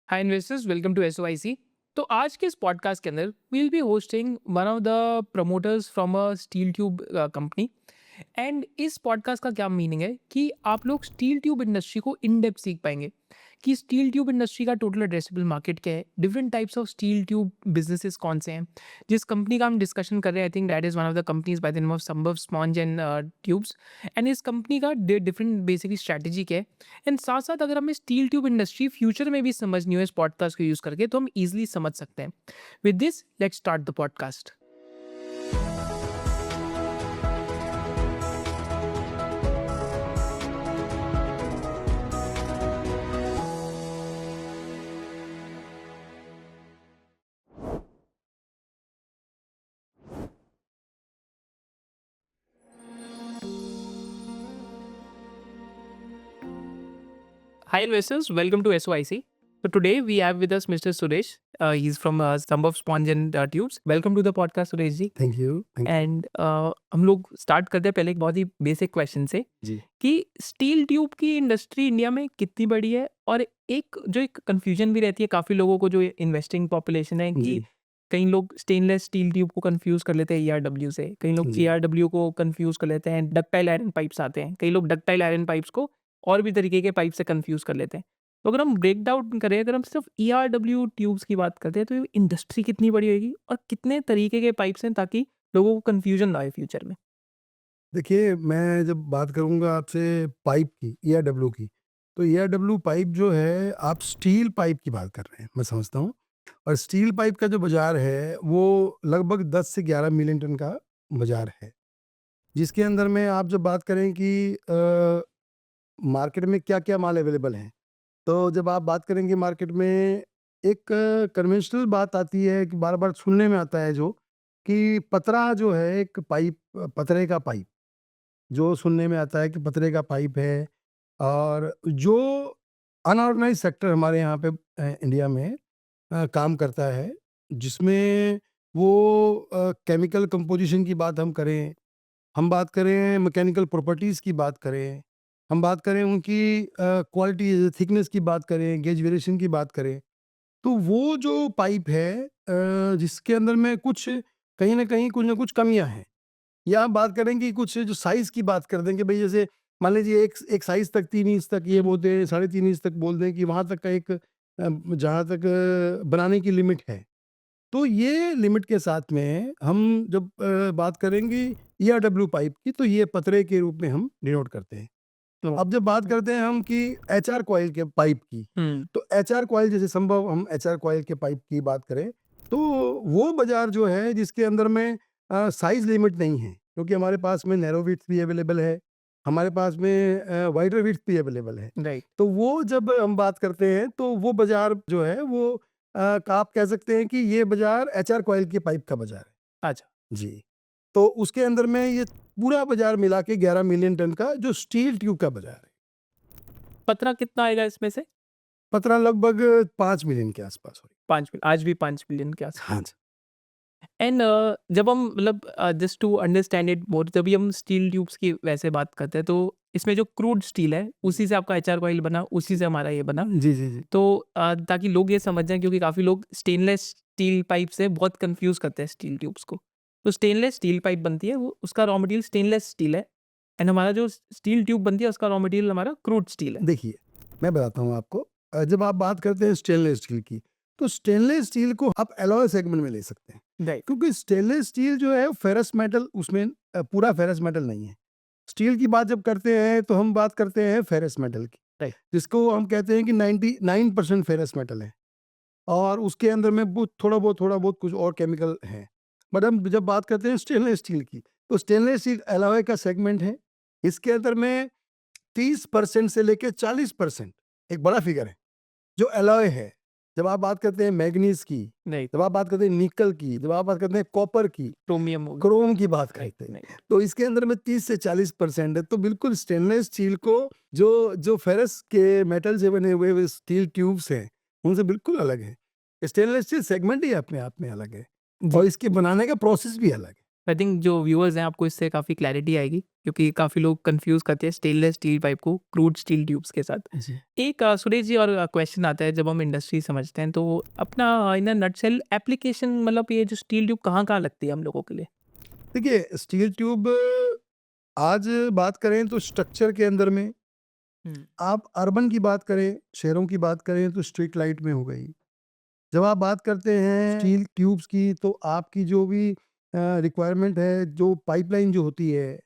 Hi investors, welcome to SOIC. तो आज के इस पॉडकास्ट के अंदर we will be hosting one of the promoters from a steel tube company. And इस पॉडकास्ट का क्या मीनिंग है कि आप लोग स्टील ट्यूब इंडस्ट्री को इन डेप्थ सीख पाएंगे कि स्टील ट्यूब इंडस्ट्री का टोटल एड्रेसेबल मार्केट क्या है, different types of steel tube businesses कौन से हैं। जिस कंपनी का हम डिस्कशन कर रहे हैं, I think that is one of the companies by the name of संभव स्पॉन्ज एंड ट्यूब्स। एंड इस कंपनी का डिफरेंट बेसिकली स्ट्रैटेजी क्या है। एंड साथ साथ अगर हमें स्टील ट्यूब इंडस्ट्री फ्यूचर में भी समझनी हो इस पॉडकास्ट को यूज़ करके, तो हम ईजिली समझ सकते हैं। With this let's start the podcast. Hi investors, welcome to SOIC. So today we have with us Mr. Suresh. He's from Sambhav Sponge and Tubes. Welcome to the podcast, Suresh ji. Thank you and हम लोग start करते हैं पहले एक बहुत ही basic question से जी। कि steel tube की इंडस्ट्री इंडिया में कितनी बड़ी है। और एक कंफ्यूजन भी रहती है काफ़ी लोगों को, जो इन्वेस्टिंग पॉपुलेशन है, कि जी। कई लोग स्टेनलेस स्टील ट्यूब को कंफ्यूज कर लेते हैं ईआरडब्ल्यू से, कई लोग जी। ईआरडब्ल्यू को कंफ्यूज कर लेते हैं, डक्टाइल आयरन पाइप्स आते हैं, कई लोग डक्टाइल आयरन पाइप्स को और भी तरीके के पाइप से कंफ्यूज कर लेते हैं। तो अगर हम ब्रेक डाउन करें, अगर हम सिर्फ ईआरडब्ल्यू ट्यूब्स की बात करते हैं, तो इंडस्ट्री कितनी बड़ी होगी और कितने तरीके के पाइप्स हैं, ताकि लोगों को कंफ्यूजन ना आए फ्यूचर में। देखिए, मैं जब बात करूँगा आपसे पाइप की, ईआरडब्ल्यू की, तो ईआरडब्ल्यू पाइप जो है, आप स्टील पाइप की बात कर रहे हैं, मैं समझता हूँ। और स्टील पाइप का जो बाज़ार है, वो लगभग 10 से 11 मिलियन टन का बाज़ार है। जिसके अंदर में आप जब बात करें कि मार्केट में क्या-क्या माल अवेलेबल हैं, तो जब आप बात करेंगे मार्केट में, एक कन्वेंशनल बात आती है कि बार-बार सुनने में आता है जो, कि पतरा जो है एक पाइप, पतरे का पाइप, जो सुनने में आता है कि पतरे का पाइप है। और जो अनऑर्गेनाइज़ सेक्टर हमारे यहाँ पे इंडिया में काम करता है, जिसमें वो केमिकल कंपोज़िशन की बात हम बात करें मैकेनिकल प्रॉपर्टीज़ की बात करें, हम बात करें उनकी क्वालिटी थिकनेस की बात करें, गेज वेरिएशन की बात करें, तो वो जो पाइप है जिसके अंदर में कहीं न कहीं कुछ न कुछ कमियाँ हैं। या आप बात करें कि कुछ जो साइज़ की बात कर दें कि भई, जैसे मान लीजिए एक एक साइज़ तक 3 इंच तक ये बोलते हैं, साढ़े 3 इंच तक बोल दें कि वहाँ तक का जहाँ तक बनाने की लिमिट है। तो ये लिमिट के साथ में हम जब बात करेंगे ईआरडब्ल्यू पाइप की, तो ये पतरे के रूप में हम डिनोट करते हैं। अब जब बात करते हैं हम कि एचआर कॉइल के पाइप की, तो एचआर कॉइल जैसे संभव हम एचआर कॉइल के पाइप की बात करें, तो वो बाज़ार जो है जिसके अंदर में साइज़ लिमिट नहीं है, क्योंकि हमारे पास में नैरो विड्थ भी अवेलेबल है, हमारे पास में वाइडर विड्थ भी अवेलेबल है। राइट। तो वो जब हम बात करते हैं, तो वो बाज़ार जो है वो आप कह सकते हैं कि ये बाज़ार एचआर कॉइल के पाइप का बाज़ार है। अच्छा। जी। तो उसके अंदर में ये पूरा बाज़ार मिला के 11 मिलियन टन का जो स्टील ट्यूब का बाज़ार है। पतरा कितना आएगा इसमें से? पतरा लगभग 5 मिलियन के आस-पास होगी। 5 मिलियन, आज भी 5 मिलियन के आसपास। हाँ जी। एंड जब हम मतलब just to understand it more, जब भी हम स्टील ट्यूब्स की वैसे बात करते हैं, तो इसमें जो क्रूड स्टील है उसी से आपका एचआर कॉइल बना, उसी से हमारा ये बना। जी, जी, जी। तो ताकि लोग ये समझ जाएं, क्योंकि काफ़ी लोग स्टेनलेस स्टील पाइप से बहुत कंफ्यूज करते हैं स्टील ट्यूब्स को। तो स्टेनलेस स्टील पाइप बनती है, वो उसका रॉ मटेरियल स्टेनलेस स्टील है। एंड हमारा जो स्टील ट्यूब बनती है, उसका रॉ मटेरियल हमारा क्रूड स्टील है। देखिए, मैं बताता हूँ आपको। जब आप बात करते हैं स्टेनलेस स्टील की, तो स्टेनलेस स्टील को आप एलॉय सेगमेंट में ले सकते हैं। राइट। क्योंकि स्टेनलेस स्टील जो है फेरस मेटल उसमें पूरा फेरस मेटल नहीं है। स्टील की बात जब करते हैं, तो हम बात करते हैं फेरस मेटल की, राइट। जिसको हम कहते हैं कि 99% फेरस मेटल है। और उसके अंदर में थोड़ा बहुत कुछ और केमिकल है। बट हम जब बात करते हैं स्टेनलेस स्टील की, तो स्टेनलेस स्टील एलॉय का सेगमेंट है। इसके अंदर में 30% से लेके 40% एक बड़ा फिगर है, जो एलॉय है। जब आप बात करते हैं मैंगनीज की, राइट। जब आप बात करते हैं निकल की, जब आप बात करते हैं कॉपर की, क्रोमियम हो गया। क्रोम की बात राइट। करते हैं, राइट। तो इसके अंदर में 30 से 40% है। तो बिल्कुल स्टेनलेस स्टील को जो जो फेरस के मेटल से बने हुए स्टील ट्यूब्स हैं, उनसे बिल्कुल अलग है। स्टेनलेस स्टील सेगमेंट ही अपने आप में अलग है, जी। और इसके बनाने का प्रोसेस भी अलग है। आई थिंक जो व्यूअर्स हैं आपको इससे काफ़ी क्लैरिटी आएगी, क्योंकि काफ़ी लोग कंफ्यूज करते हैं स्टेनलेस स्टील पाइप को क्रूड स्टील ट्यूब्स के साथ। जी। एक सुरेश जी और क्वेश्चन आता है, जब हम इंडस्ट्री समझते हैं तो अपना इन अ नटसेल एप्लीकेशन, मतलब ये जो स्टील ट्यूब कहाँ लगती है हम लोगों के लिए? देखिए स्टील ट्यूब आज बात करें तो स्ट्रक्चर के अंदर में, आप अर्बन की बात करें, शहरों की बात करें तो स्ट्रीट लाइट में हो गई। जब आप बात करते हैं स्टील ट्यूब्स की तो आपकी जो भी रिक्वायरमेंट है, जो पाइपलाइन जो होती है,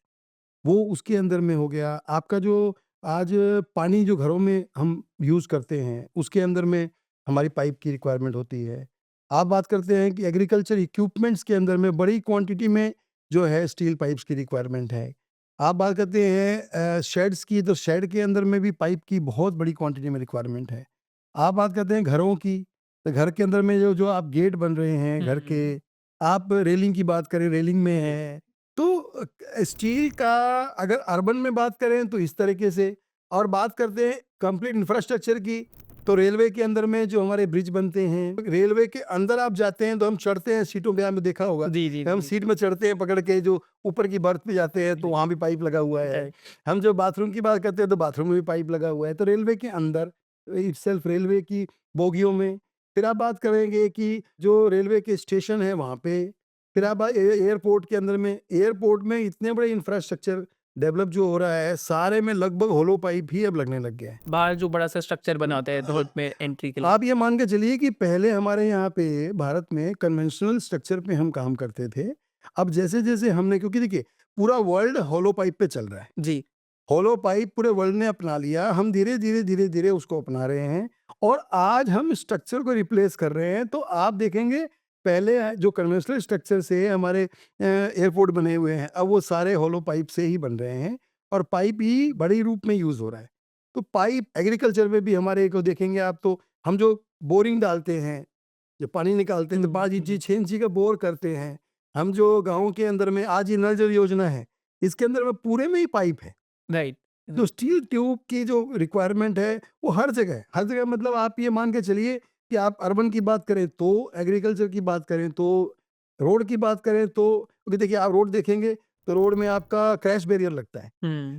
वो उसके अंदर में हो गया। आपका जो आज पानी जो घरों में हम यूज़ करते हैं, उसके अंदर में हमारी पाइप की रिक्वायरमेंट होती है। आप बात करते हैं कि एग्रीकल्चर इक्विपमेंट्स के अंदर में बड़ी क्वांटिटी में जो है स्टील पाइप्स की रिक्वायरमेंट है। आप बात करते हैं शेड्स की, तो शेड के अंदर में भी पाइप की बहुत बड़ी क्वांटिटी में रिक्वायरमेंट है। आप बात करते हैं घरों की, तो घर के अंदर में जो जो आप गेट बन रहे हैं घर के, आप रेलिंग की बात करें, रेलिंग में है। तो स्टील का अगर अर्बन में बात करें तो इस तरीके से, और बात करते हैं कंप्लीट इंफ्रास्ट्रक्चर की, तो रेलवे के अंदर में जो हमारे ब्रिज बनते हैं, रेलवे के अंदर आप जाते हैं तो हम चढ़ते हैं सीटों पे, आपने देखा होगा, जी, जी, हम जी। सीट में चढ़ते हैं पकड़ के, जो ऊपर की बर्थ पे जाते हैं तो वहाँ भी पाइप लगा हुआ है। राइट। हम जो बाथरूम की बात करते हैं तो बाथरूम में भी पाइप लगा हुआ है। तो रेलवे के अंदर इटसेल्फ, रेलवे की बोगियों में, फिर आप बात करेंगे कि जो रेलवे के स्टेशन है वहाँ पे, फिर आप एयरपोर्ट के अंदर में, एयरपोर्ट में इतने बड़े इंफ्रास्ट्रक्चर डेवलप जो हो रहा है, सारे में लगभग होलो पाइप ही अब लगने लग गया है। बाहर जो बड़ा सा स्ट्रक्चर बना होता है धोत में एंट्री के लिए। आप ये मान के चलिए कि पहले हमारे यहाँ पे भारत में कन्वेंशनल स्ट्रक्चर पे हम काम करते थे। अब जैसे-जैसे हमने, क्योंकि देखिए पूरा वर्ल्ड होलो पाइप पे चल रहा है। जी। होलो पाइप पूरे वर्ल्ड ने अपना लिया, हम धीरे-धीरे, धीरे-धीरे उसको अपना रहे हैं और आज हम स्ट्रक्चर को रिप्लेस कर रहे हैं। तो आप देखेंगे पहले जो कन्वेंशनल स्ट्रक्चर से हमारे एयरपोर्ट बने हुए हैं, अब वो सारे होलो पाइप से ही बन रहे हैं और पाइप ही बड़ी रूप में यूज़ हो रहा है। तो पाइप एग्रीकल्चर में भी हमारे को देखेंगे आप, तो हम जो बोरिंग डालते हैं, जो पानी निकालते हैं तो 5 इंची 6 इंची का बोर करते हैं। हम जो गाँव के अंदर में आज ये नल जल योजना है, इसके अंदर में पूरे में ही पाइप है। राइट। तो स्टील ट्यूब की जो रिक्वायरमेंट है वो हर जगह है। हर जगह मतलब आप ये मान के चलिए कि आप अर्बन की बात करें तो, एग्रीकल्चर की बात करें तो, रोड की बात करें तो, क्योंकि देखिए आप रोड देखेंगे तो रोड में आपका क्रैश बैरियर लगता है।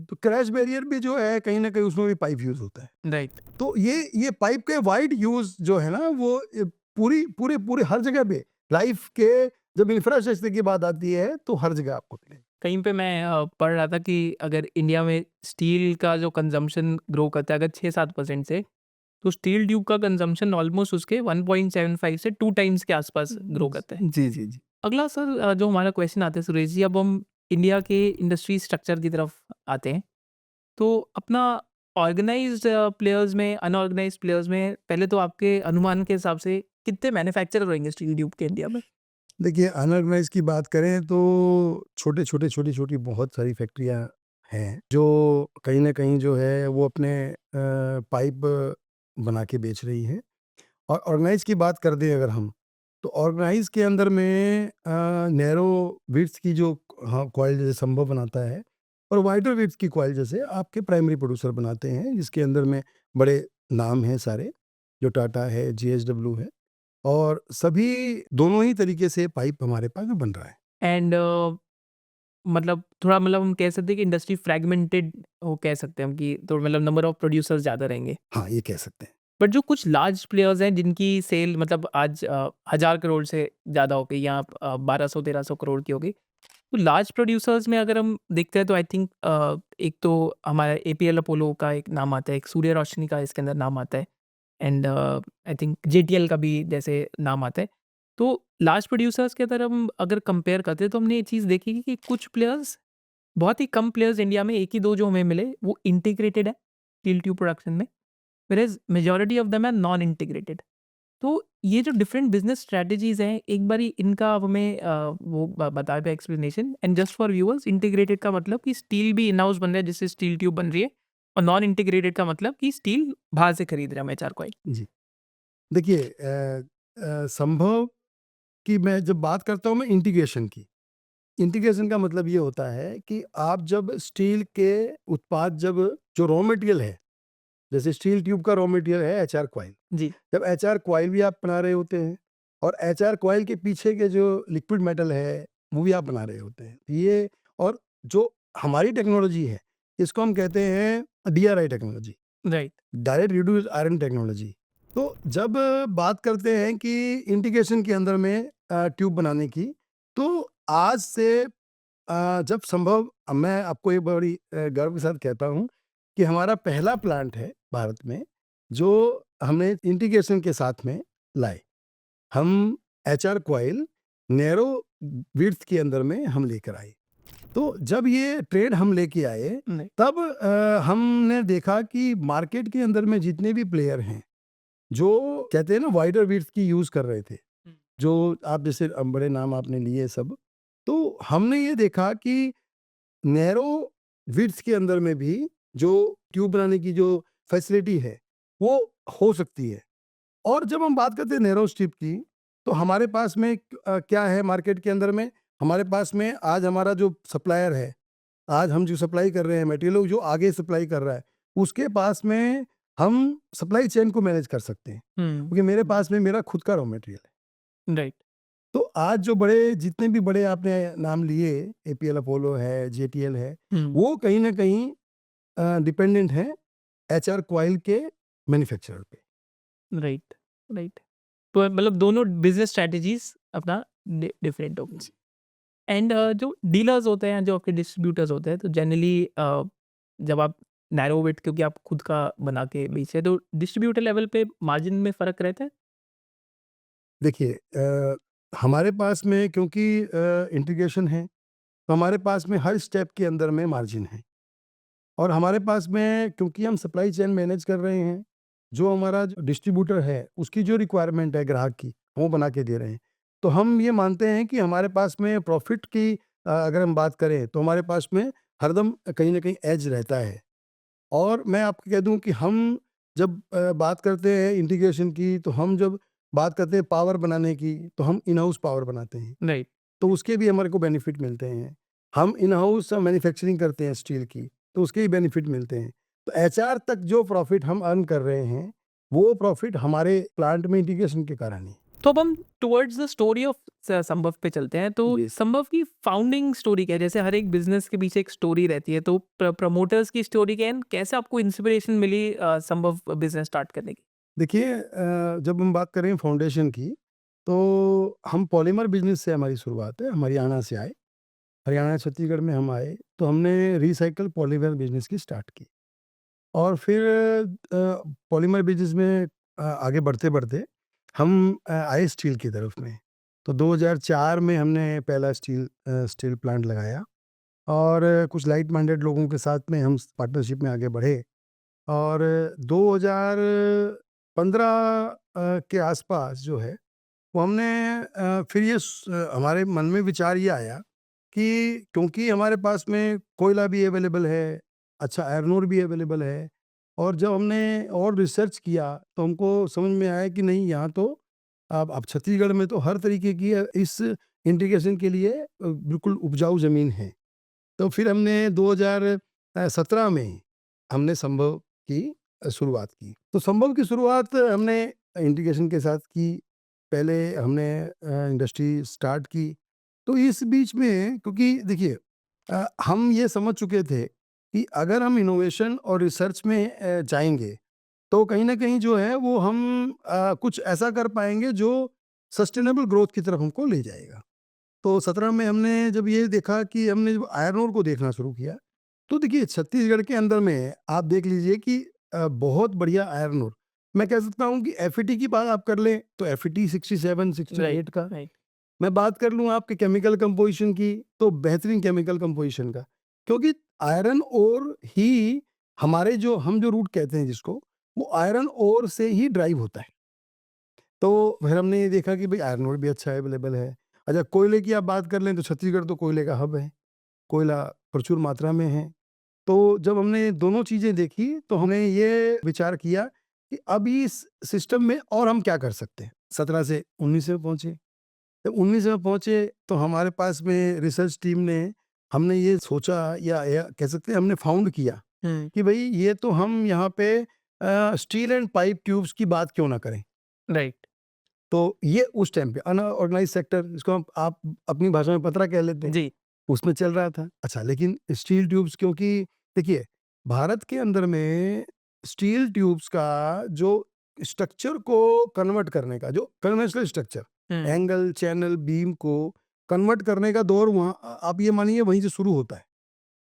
तो क्रैश बैरियर भी जो है कहीं न कहीं उसमें भी पाइप यूज़ होता है। राइट। तो ये पाइप के वाइड यूज़ जो है ना वो पूरी पूरे पूरे हर जगह पे लाइफ के, जब इंफ्रास्ट्रक्चर की बात आती है तो हर जगह आपको मिलेगा। कहीं पे मैं पढ़ रहा था कि अगर इंडिया में स्टील का जो कंजम्पशन ग्रो करता है अगर 6-7% से, तो स्टील ट्यूब का कंजम्पशन ऑलमोस्ट उसके 1.75 से 2 टाइम्स के आसपास ग्रो करता है। जी, जी, जी। अगला सर जो हमारा क्वेश्चन आता है सुरेश जी, अब हम इंडिया के इंडस्ट्री स्ट्रक्चर की तरफ आते हैं। तो अपना ऑर्गेनाइज्ड प्लेयर्स में, अनऑर्गेनाइज्ड प्लेयर्स में, पहले तो आपके अनुमान के हिसाब से कितने मैन्युफैक्चरर होंगे स्टील ट्यूब के इंडिया में? देखिए अनऑर्गेनाइज़ की बात करें तो छोटे-छोटे, छोटी-छोटी बहुत सारी फैक्ट्रियाँ हैं, जो कहीं न कहीं जो है वो अपने पाइप बना के बेच रही हैं। और ऑर्गेनाइज़ की बात कर दें अगर हम, तो ऑर्गेनाइज़ के अंदर में नैरो विड्थ की जो कॉइल जैसे संभव बनाता है और वाइडर विड्थ की कॉइल जैसे आपके प्राइमरी प्रोड्यूसर बनाते हैं, जिसके अंदर में बड़े नाम हैं सारे, जो टाटा है, जेएसडब्ल्यू है और सभी दोनों ही तरीके से पाइप हमारे पास में बन रहा है। एंड मतलब थोड़ा, मतलब हम कह सकते हैं कि इंडस्ट्री फ्रैगमेंटेड हो, कह सकते हैं हम कि तो मतलब नंबर ऑफ प्रोड्यूसर्स ज़्यादा रहेंगे। हाँ, ये कह सकते हैं। बट जो कुछ लार्ज प्लेयर्स हैं जिनकी सेल मतलब आज 1000 करोड़ से ज़्यादा हो गई या 1200-1300 करोड़ की हो गई। तो लार्ज प्रोड्यूसर्स में अगर हम देखते हैं तो आई थिंक एक तो हमारा एपीएल अपोलो का एक नाम आता है, एक सूर्य रोशनी का इसके अंदर नाम आता है एंड आई थिंक जेटीएल का भी जैसे नाम आता है। तो लार्ज प्रोड्यूसर्स के अंदर हम अगर कंपेयर करते हैं तो हमने ये चीज़ देखी कि कुछ प्लेयर्स, बहुत ही कम प्लेयर्स इंडिया में, 1 ही 2 जो हमें मिले वो इंटीग्रेटेड है स्टील ट्यूब प्रोडक्शन में, whereas majority of them are non integrated. तो ये जो डिफरेंट बिजनेस स्ट्रैटेजीज़ हैं, एक बारी इनका आप हमें वो बताएँ पे explanation. And just for viewers, integrated का मतलब कि स्टील भी इन हाउस बन रहा है जिससे स्टील ट्यूब बन रही है, और नॉन इंटीग्रेटेड का मतलब कि स्टील बाहर से खरीद रहे हैं हम एचआर कॉइल। जी। देखिए संभव कि मैं जब बात करता हूँ मैं इंटीग्रेशन की, इंटीग्रेशन का मतलब ये होता है कि आप जब स्टील के उत्पाद, जब जो रॉ मटेरियल है, जैसे स्टील ट्यूब का रॉ मटेरियल है एचआर कॉइल, जी। जब एचआर कॉइल भी आप बना रहे होते हैं और एचआर कॉइल के पीछे के जो लिक्विड मेटल है, वो भी आप बना रहे होते हैं। ये और जो हमारी टेक्नोलॉजी है, इसको हम कहते हैं DRI technology, right. Direct reduced iron technology. तो जब बात करते हैं कि इंटीग्रेशन के अंदर में ट्यूब बनाने की, तो आज से जब संभव, मैं आपको एक बड़ी गर्व के साथ कहता हूँ कि हमारा पहला प्लांट है भारत में, जो हमने इंटीग्रेशन के साथ में लाए। हम HR कॉइल नैरो विड्थ के अंदर में हम लेकर आए। तो जब ये ट्रेड हम लेके आए, नहीं। तब हमने देखा कि मार्केट के अंदर में जितने भी प्लेयर हैं, जो कहते हैं ना वाइडर विड्थ की यूज़ कर रहे थे, जो आप जैसे बड़े नाम आपने लिए सब, तो हमने ये देखा कि नैरो विड्थ के अंदर में भी जो ट्यूब बनाने की जो फैसिलिटी है, वो हो सकती है। और जब हम बात करते हैं नैरो स्ट्रिप की, तो हमारे पास में क्या है मार्केट के अंदर में, हमारे पास में आज हमारा जो सप्लायर है, आज हम जो सप्लाई कर रहे हैं मटेरियल, जो आगे सप्लाई कर रहा है, उसके पास में हम सप्लाई चेन को मैनेज कर सकते हैं, क्योंकि मेरे पास में मेरा खुद का रॉ मटेरियल है। राइट। तो आज जो बड़े जितने भी बड़े आपने नाम लिए, APL अपोलो है, JTL है, वो कहीं ना कहीं डिपेंडेंट है HR कॉइल के मैन्युफैक्चरर पे। राइट। राइट। तो मतलब दोनों बिजनेस स्ट्रेटजीज अपना डिफरेंट हो गई। एंड जो डीलर्स होते हैं, जो आपके डिस्ट्रीब्यूटर्स होते हैं, तो जनरली जब आप नैरो वेट क्योंकि आप खुद का बना के बेचते हैं, तो डिस्ट्रीब्यूटर लेवल पे मार्जिन में फ़र्क रहता है? देखिए हमारे पास में क्योंकि इंटीग्रेशन है, तो हमारे पास में हर स्टेप के अंदर में मार्जिन है। और हमारे पास में क्योंकि हम सप्लाई चेन मैनेज कर रहे हैं, जो हमारा जो डिस्ट्रीब्यूटर है, उसकी जो रिक्वायरमेंट है ग्राहक की, वो बना के दे रहे हैं। तो हम ये मानते हैं कि हमारे पास में प्रॉफिट की अगर हम बात करें, तो हमारे पास में हरदम कहीं न कहीं एज रहता है। और मैं आपको कह दूँ कि हम जब बात करते हैं इंटीग्रेशन की, तो हम जब बात करते हैं पावर बनाने की, तो हम इन हाउस पावर बनाते हैं। राइट। तो उसके भी हमारे को बेनिफिट मिलते हैं। हम इन हाउस मैन्युफैक्चरिंग करते हैं स्टील की, तो उसके भी बेनिफिट मिलते हैं। तो HR तक जो प्रॉफिट हम अर्न कर रहे हैं, वो प्रॉफिट हमारे प्लांट में इंटीग्रेशन के कारण ही। तो अब हम टुवर्ड्स द स्टोरी ऑफ संभव पे चलते हैं। तो जी। संभव की फाउंडिंग स्टोरी क्या है? जैसे हर एक बिजनेस के पीछे एक स्टोरी रहती है, तो प्रमोटर्स की स्टोरी क्या है? And कैसे आपको इंस्पिरेशन मिली संभव बिजनेस स्टार्ट करने की? देखिए जब हम बात करें फाउंडेशन की, तो हम पॉलीमर बिज़नेस से हमारी शुरुआत है। हम हरियाणा से आए, हरियाणा छत्तीसगढ़ में हम आए, तो हमने रिसाइकल पॉलीमर बिज़नेस की स्टार्ट की। और फिर पॉलीमर बिज़नेस में आगे बढ़ते-बढ़ते हम आए स्टील की तरफ में। तो 2004 में हमने पहला स्टील प्लांट लगाया, और कुछ लाइट माइंडेड लोगों के साथ में हम पार्टनरशिप में आगे बढ़े। और 2015 के आसपास जो है, वो हमने फिर हमारे मन में विचार ये आया कि क्योंकि हमारे पास में कोयला भी अवेलेबल है, अच्छा आयरन ओर भी अवेलेबल है, और जब हमने और रिसर्च किया, तो हमको समझ में आया कि नहीं, यहाँ तो अब छत्तीसगढ़ में तो हर तरीके की इस इंटीग्रेशन के लिए बिल्कुल उपजाऊ ज़मीन है। तो फिर हमने 2017 में हमने संभव की शुरुआत की। तो संभव की शुरुआत हमने इंटीग्रेशन के साथ की। पहले हमने इंडस्ट्री स्टार्ट की। तो इस बीच में क्योंकि देखिए हम ये समझ चुके थे कि अगर हम इनोवेशन और रिसर्च में जाएँगे, तो कहीं न कहीं जो है वो हम कुछ ऐसा कर पाएँगे जो सस्टेनेबल ग्रोथ की तरफ हमको ले जाएगा। तो 17 में हमने जब ये देखा कि हमने जब आयरन ओर को देखना शुरू किया, तो देखिए छत्तीसगढ़ के अंदर में आप देख लीजिए कि बहुत बढ़िया आयरन ओर, मैं कह सकता हूँ कि FET की बात आप कर लें, तो FET 67, 68 का। राइट। मैं बात कर लूँ आपके केमिकल कंपोजिशन की, तो बेहतरीन केमिकल कंपोजिशन का। क्योंकि आयरन ओर ही हमारे जो हम जो रूट कहते हैं जिसको, वो आयरन ओर से ही ड्राइव होता है। तो फिर हमने ये देखा कि भाई आयरन ओर भी अच्छा अवेलेबल है। अच्छा कोयले की आप बात कर लें, तो छत्तीसगढ़ तो कोयले का हब है, कोयला प्रचुर मात्रा में है। तो जब हमने दोनों चीज़ें देखी, तो हमने ये विचार किया कि अब इस सिस्टम में और हम क्या कर सकते हैं। 17 से 19 में पहुँचे। जब 19 में पहुँचे, तो हमारे पास में रिसर्च टीम ने हमने ये सोचा, या कह सकते हैं हमने फाउंड किया कि भई ये तो हम यहाँ पे स्टील एंड पाइप ट्यूब्स की बात क्यों ना करें। राइट। तो ये उस टाइम पे अनऑर्गेनाइज सेक्टर, जिसको आप अपनी भाषा में पतरा कह लेते हैं, जी। उसमें चल रहा था। अच्छा, लेकिन स्टील ट्यूब्स, क्योंकि देखिए भारत के अंदर में स्टील ट्यूब्स का जो स्ट्रक्चर को कन्वर्ट करने का, जो कन्वेंशनल स्ट्रक्चर, हुँ, एंगल, चैनल, बीम को कन्वर्ट करने का दौर वहाँ आप ये मानिए वहीं से शुरू होता है।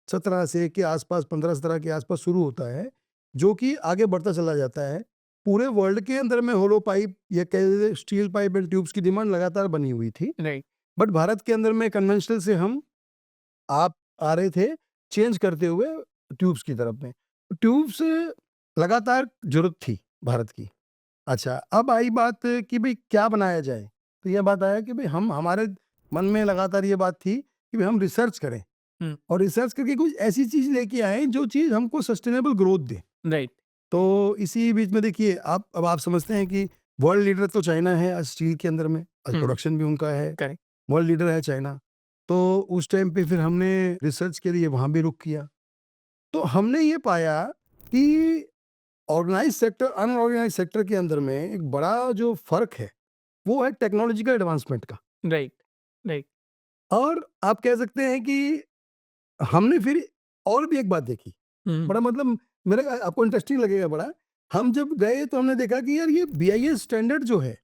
17 से के आसपास, 15-17 के आसपास शुरू होता है, जो कि आगे बढ़ता चला जाता है। पूरे वर्ल्ड के अंदर में होलो पाइप या कह लीजिए स्टील पाइप एंड ट्यूब्स की डिमांड लगातार बनी हुई थी। राइट। बट भारत के अंदर में कन्वेंशनल से हम आप आ रहे थे चेंज करते हुए ट्यूब्स की तरफ में। ट्यूब्स लगातार ज़रूरत थी भारत की। अच्छा, अब आई बात कि भई क्या बनाया जाए? तो ये बात आया कि भई हम हमारे मन में लगातार ये बात थी कि भई हम रिसर्च करें हुँ, और रिसर्च करके कुछ ऐसी चीज़ लेके आएँ जो चीज़ हमको सस्टेनेबल ग्रोथ दे। राइट। तो इसी बीच में देखिए अब आप समझते हैं कि वर्ल्ड लीडर तो चाइना है आज स्टील के अंदर में, आज हुँ, प्रोडक्शन भी उनका है, करेक्ट। वर्ल्ड लीडर है चाइना। तो उस टाइम पे फिर हमने रिसर्च के लिए वहाँ भी रुख किया। तो हमने ये पाया कि ऑर्गेनाइज़ सेक्टर, अनऑर्गेनाइज़ सेक्टर के अंदर में एक बड़ा जो फ़र्क है, वो है टेक्नोलॉजिकल एडवांसमेंट का। Right, right. और आप कह सकते हैं कि हमने फिर और भी एक बात देखी, हुँ, बड़ा मतलब मेरे आपको इंटरेस्टिंग लगेगा बड़ा। हम जब गए तो हमने देखा कि यार ये बीआईएस स्टैंडर्ड जो है,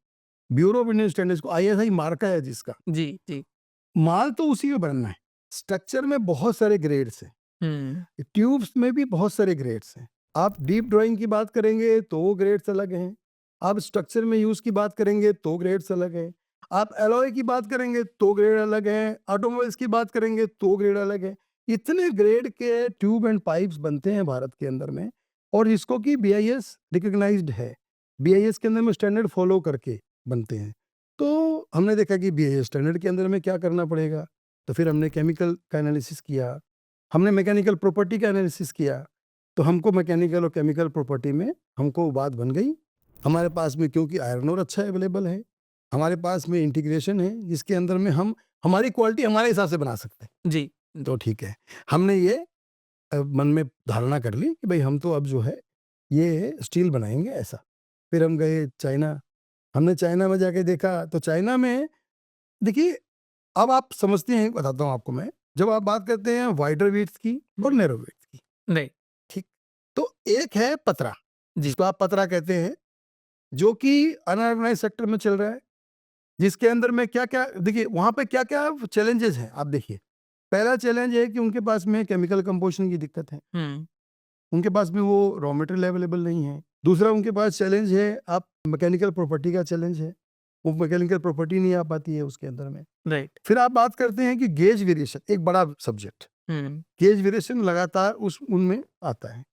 ब्यूरो ऑफ इंडियन स्टैंडर्ड्स को आईएसआई मार्का है जिसका, जी, जी। माल तो उसी में बनना है। स्ट्रक्चर में बहुत सारे ग्रेड्स हैं, हुँ, ट्यूब्स में भी बहुत सारे ग्रेड्स हैं। आप डीप ड्राइंग की बात करेंगे तो वो ग्रेड्स अलग हैं। आप स्ट्रक्चर में यूज़ की बात करेंगे तो ग्रेड्स अलग हैं। आप एलॉय की बात करेंगे तो ग्रेड अलग हैं। ऑटोमोबाइल्स की बात करेंगे तो ग्रेड अलग है। इतने ग्रेड के ट्यूब एंड पाइप्स बनते हैं भारत के अंदर में, और इसको कि बीआईएस रिकॉग्नाइज्ड है। बीआईएस के अंदर में स्टैंडर्ड फॉलो करके बनते हैं। तो हमने देखा कि बीआईएस स्टैंडर्ड के अंदर में क्या करना पड़ेगा, तो फिर हमने केमिकल का एनालिसिस किया, हमने मैकेनिकल प्रॉपर्टी का एनालिसिस किया। तो हमको मैकेनिकल और केमिकल प्रॉपर्टी में हमको वो बात बन गई। हमारे पास में क्योंकि आयरन ओर अच्छा अवेलेबल है, हमारे पास में इंटीग्रेशन है जिसके अंदर में हम हमारी क्वालिटी हमारे हिसाब से बना सकते हैं। जी, तो ठीक है, हमने ये मन में धारणा कर ली कि भई हम तो अब जो है ये स्टील बनाएँगे ऐसा। फिर हम गए चाइना, हमने चाइना में जाके देखा तो चाइना में देखिए, अब आप समझते हैं, बताता हूँ आपको मैं, जब आप बात करते हैं वाइडर विड्थ की और नैरो विड्थ की, राइट। ठीक? तो एक है पतरा, जी। जिसको आप पतरा कहते हैं, जो कि अनऑर्गेनाइज़ सेक्टर में चल रहा है, जिसके अंदर में क्या-क्या देखिए वहाँ पे क्या-क्या चैलेंजेज़ हैं, आप देखिए। पहला चैलेंज है कि उनके पास में केमिकल कंपोज़िशन की दिक्कत है, हुँ, उनके पास में वो रॉ मटेरियल अवेलेबल नहीं है। दूसरा उनके पास चैलेंज है, आप मैकेनिकल प्रॉपर्टी का चैलेंज है, वो मैकेनिकल प्रॉपर्टी नहीं आ पाती है उसके अंदर में। राइट। फिर आप बात करते हैं कि गेज वेरिएशन, एक बड़ा सब्जेक्ट। हुँ, गेज वेरिएशन लगातार उस उनमें आता है,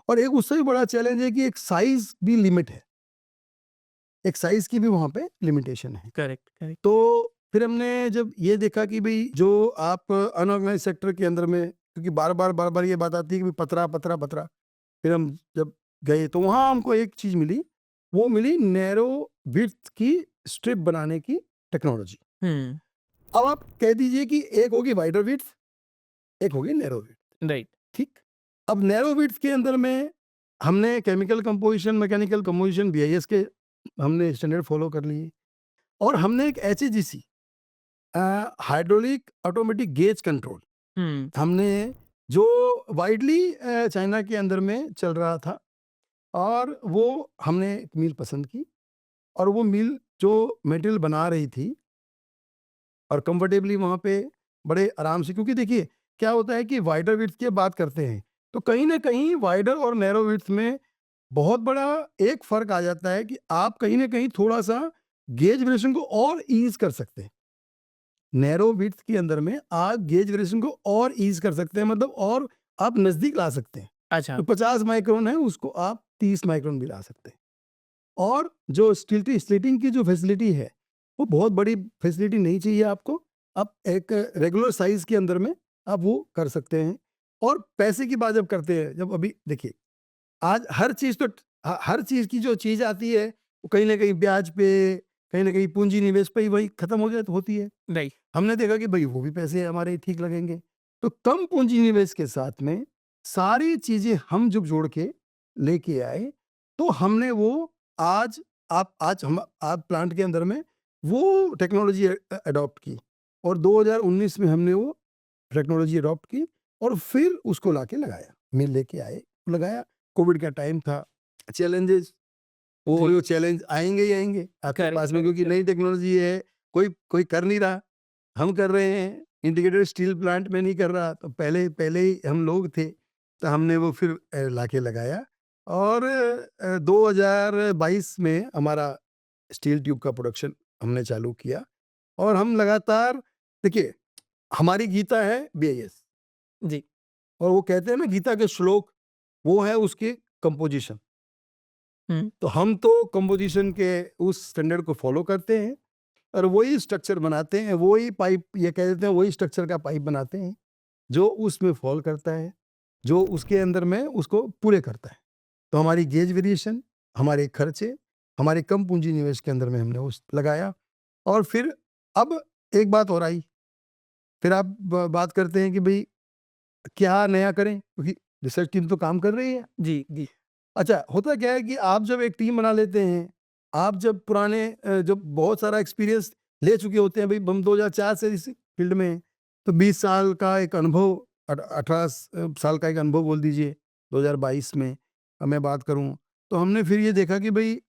और एक उससे भी बड़ा चैलेंज है कि एक साइज़ भी लिमिट है, एक साइज़ की भी वहाँ पे लिमिटेशन है। Correct, correct. तो फिर हमने जब ये देखा कि भई जो आप अनऑर्गेनाइज़ सेक्टर के अंदर में, क्योंकि बार-बार ये बात आती है कि भई पतरा, पतरा, पतरा। फिर हम जब गए तो वहाँ हमको एक चीज़ मिली, वो मिली नैरो विड्थ की स्ट्रिप बनाने की टेक्नोलॉजी। हुँ, अब आप कह दीजिए कि एक होगी वाइडर विड्थ, एक होगी नैरो विड्थ, राइट। ठीक? अब नैरो विड्थ के अंदर में हमने chemical composition, mechanical composition BIS के हमने स्टैंडर्ड फ़ॉलो कर लिए, और हमने एक एचएजीसी हाइड्रोलिक ऑटोमेटिक गेज कंट्रोल, हुँ, हमने जो वाइडली चाइना के अंदर में चल रहा था, और वो हमने एक मिल पसंद की, और वो मिल जो मटेरियल बना रही थी और कंफर्टेबली वहाँ पे बड़े आराम से, क्योंकि देखिए क्या होता है कि वाइडर विड्थ की बात करते हैं, तो कहीं न कहीं वाइडर और नैरो विड्थ में बहुत बड़ा एक फ़र्क आ जाता है कि आप कहीं न कहीं थोड़ा-सा गेज वेरिएशन को और ईज़ कर सकते हैं। नैरो विड्थ के अंदर में आप गेज वेरिएशन को और ईज़ कर सकते हैं, मतलब और आप नज़दीक ला सकते हैं। अच्छा। तो 50 माइक्रोन है, उसको आप 30 माइक्रोन भी ला सकते हैं। और जो स्लिटिंग की जो फैसिलिटी है, वो बहुत बड़ी फैसिलिटी नहीं चाहिए आपको। आप एक रेगुलर साइज़ के अंदर में आप वो कर सकते हैं। और पैसे की बात जब करते हैं, जब अभी देखिए, आज हर चीज़ तो हर चीज़ की जो चीज़ आती है, वो कहीं न कहीं ब्याज पे, कहीं न कहीं पूँजी निवेश पे ही वही खत्म हो जाए तो होती है। राइट। हमने देखा कि भई वो भी पैसे हमारे ठीक लगेंगे। तो कम पूँजी निवेश के साथ में सारी चीज़ें हम जब जोड़ के लेके आए, तो हमने वो आज आप आज हम आप प्लांट के अंदर में वो टेक्नोलॉजी अडॉप्ट की और 2019 में हमने वो टेक्नोलॉजी अडॉप्ट की और फिर उसको लाके लगाया, मिल लेके आए, लगाया। कोविड का टाइम था, चैलेंजेस, वो चैलेंज आएंगे ही आएंगे आपके Correct, पास में, क्योंकि correct. नई टेक्नोलॉजी है, कोई कोई कर नहीं रहा, हम कर रहे हैं। इंटीग्रेटेड स्टील प्लांट में नहीं कर रहा, तो पहले पहले ही हम लोग थे, तो हमने वो फिर लाके लगाया और 2022 में हमारा स्टील ट्यूब का प्रोडक्शन हमने चालू किया और हम लगातार, देखिए हमारी गीता है बीआईएस जी. और वो कहते हैं ना गीता के श्लोक, वो है उसकी कंपोजिशन। हम्म. तो हम तो कंपोजिशन के उस स्टैंडर्ड को फॉलो करते हैं और वही स्ट्रक्चर बनाते हैं, वही पाइप, ये कह देते हैं वही स्ट्रक्चर का पाइप बनाते हैं जो उसमें फॉल करता है, जो उसके अंदर में उसको पूरे करता है। तो हमारी गेज वेरिएशन, हमारे खर्चे, हमारे कम पूंजी निवेश के अंदर में हमने उस लगाया और फिर अब एक बात और आई, फिर आप बात करते हैं कि भाई क्या नया करें, क्योंकि रिसर्च टीम तो काम कर रही है। जी, जी. अच्छा, होता क्या है कि आप जब एक टीम बना लेते हैं, आप जब पुराने जब बहुत सारा एक्सपीरियंस ले चुके होते हैं, भाई हम 2004 से इस फील्ड में हैं, तो 20 साल का एक अनुभव, 18 साल का एक अनुभव बोल दीजिए, 2022 में मैं बात करूं, तो हमने फिर ये देखा कि भाई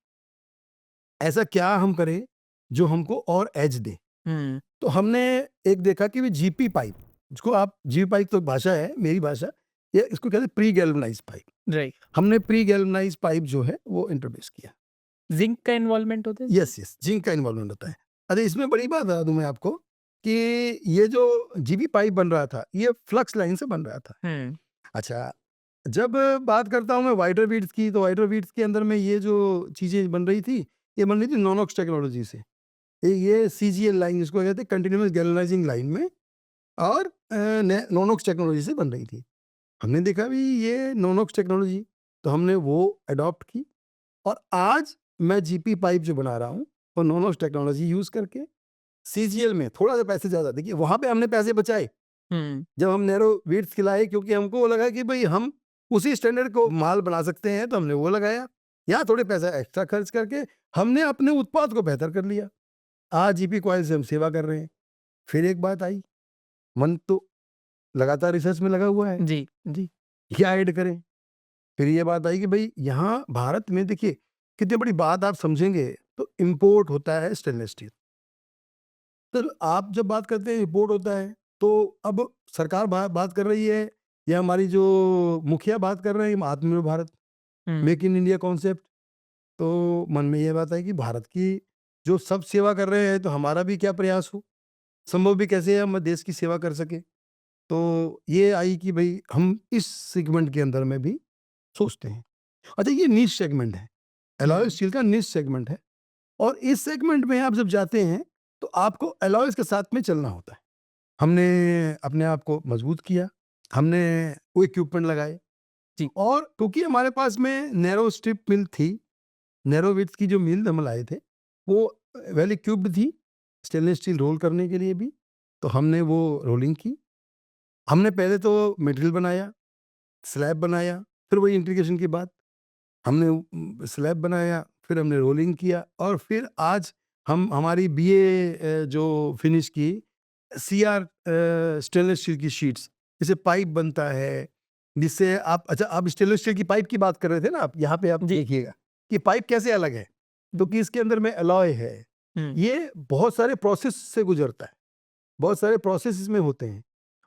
ऐसा क्या हम करें जो हमको और एज दे। हम्म. तो हमने एक देखा कि जीपी पाइप, जिसको आप, जीपी पाइप तो भाषा है, मेरी भाषा, ये इसको कहते हैं प्री गैल्वेनाइज्ड पाइप। राइट. हमने प्री गैल्वेनाइज्ड पाइप जो है वो इंट्रोड्यूस किया। जिंक का इन्वॉल्वमेंट होता है? यस, यस, जिंक का इन्वॉल्वमेंट होता है। अरे इसमें बड़ी बात बता दूं मैं आपको कि ये जो जीबी पाइप बन रहा था, ये फ्लक्स लाइन से बन रहा था। हम्म. अच्छा, जब बात करता हूँ मैं वाइडर वीड्स की, तो वाइडर वीड्स के अंदर में ये जो चीज़ें बन रही थी, ये बन रही थी नॉनॉक्स टेक्नोलॉजी से। ये सीजीएल लाइन जिसको कहते हैं कंटिन्यूअस गैल्वेनाइजिंग लाइन में, और नॉनॉक्स टेक्नोलॉजी से बन रही थी। हमने देखा भी ये नॉनॉक्स टेक्नोलॉजी, तो हमने वो अडॉप्ट की और आज मैं जीपी पाइप जो बना रहा हूँ वो नॉनॉक्स टेक्नोलॉजी यूज करके सीजीएल में थोड़ा सा पैसे ज़्यादा, देखिए वहाँ पे हमने पैसे बचाए हम्म. जब हम नैरो वीड्स खिलाए, क्योंकि हमको वो लगा कि भाई हम उसी स्टैंडर्ड को माल बना सकते हैं, तो हमने वो लगाया। यहाँ थोड़े पैसा एक्स्ट्रा खर्च करके हमने अपने उत्पाद को बेहतर कर लिया। आज जीपी कॉइल से हम सेवा कर रहे हैं। फिर एक बात आई, मन तो लगातार रिसर्च में लगा हुआ है, जी, जी. क्या ऐड करें। फिर ये बात आई कि भाई यहाँ भारत में देखिए कितनी बड़ी बात आप समझेंगे, तो इम्पोर्ट होता है स्टेनलेस स्टील। तो आप जब बात करते हैं इम्पोर्ट होता है, तो अब सरकार बात कर रही है या हमारी जो मुखिया बात कर रहे हैं आत्मनिर्भर भारत, हम्म. मेक इन इंडिया कॉन्सेप्ट, तो मन में ये बात है कि भारत की जो सब सेवा कर रहे हैं, तो हमारा भी क्या प्रयास हो, संभव भी कैसे है हम देश की सेवा कर सके। तो ये आई कि भाई हम इस सेगमेंट के अंदर में भी सोचते हैं। अच्छा, ये नीश सेगमेंट है, एलॉय स्टील का नीश सेगमेंट है, और इस सेगमेंट में आप जब जाते हैं तो आपको एलॉयज के साथ में चलना होता है। हमने अपने आप को मजबूत किया, हमने वो इक्विपमेंट लगाए, जी. और क्योंकि हमारे पास में नैरो स्ट्रिप मिल थी, नैरो विड्थ की जो मिल हम लाए थे वो वेल इक्विप्ड थी स्टेनलेस स्टील रोल करने के लिए भी, तो हमने वो रोलिंग की। हमने पहले तो मटेरियल बनाया, स्लैब बनाया, फिर वही इंटीग्रेशन की बात, हमने स्लैब बनाया, फिर हमने रोलिंग किया, और फिर आज हम हमारी बीए जो फिनिश की सीआर स्टेनलेस स्टील की शीट्स, जैसे पाइप बनता है जिससे आप, अच्छा आप स्टेनलेस स्टील की पाइप की बात कर रहे थे ना, आप यहाँ पे आप जी. देखिएगा कि पाइप कैसे अलग है, तो कि इसके अंदर में अलॉय है, हम्म. ये बहुत सारे प्रोसेस से गुजरता है, बहुत सारे प्रोसेस इसमें होते हैं,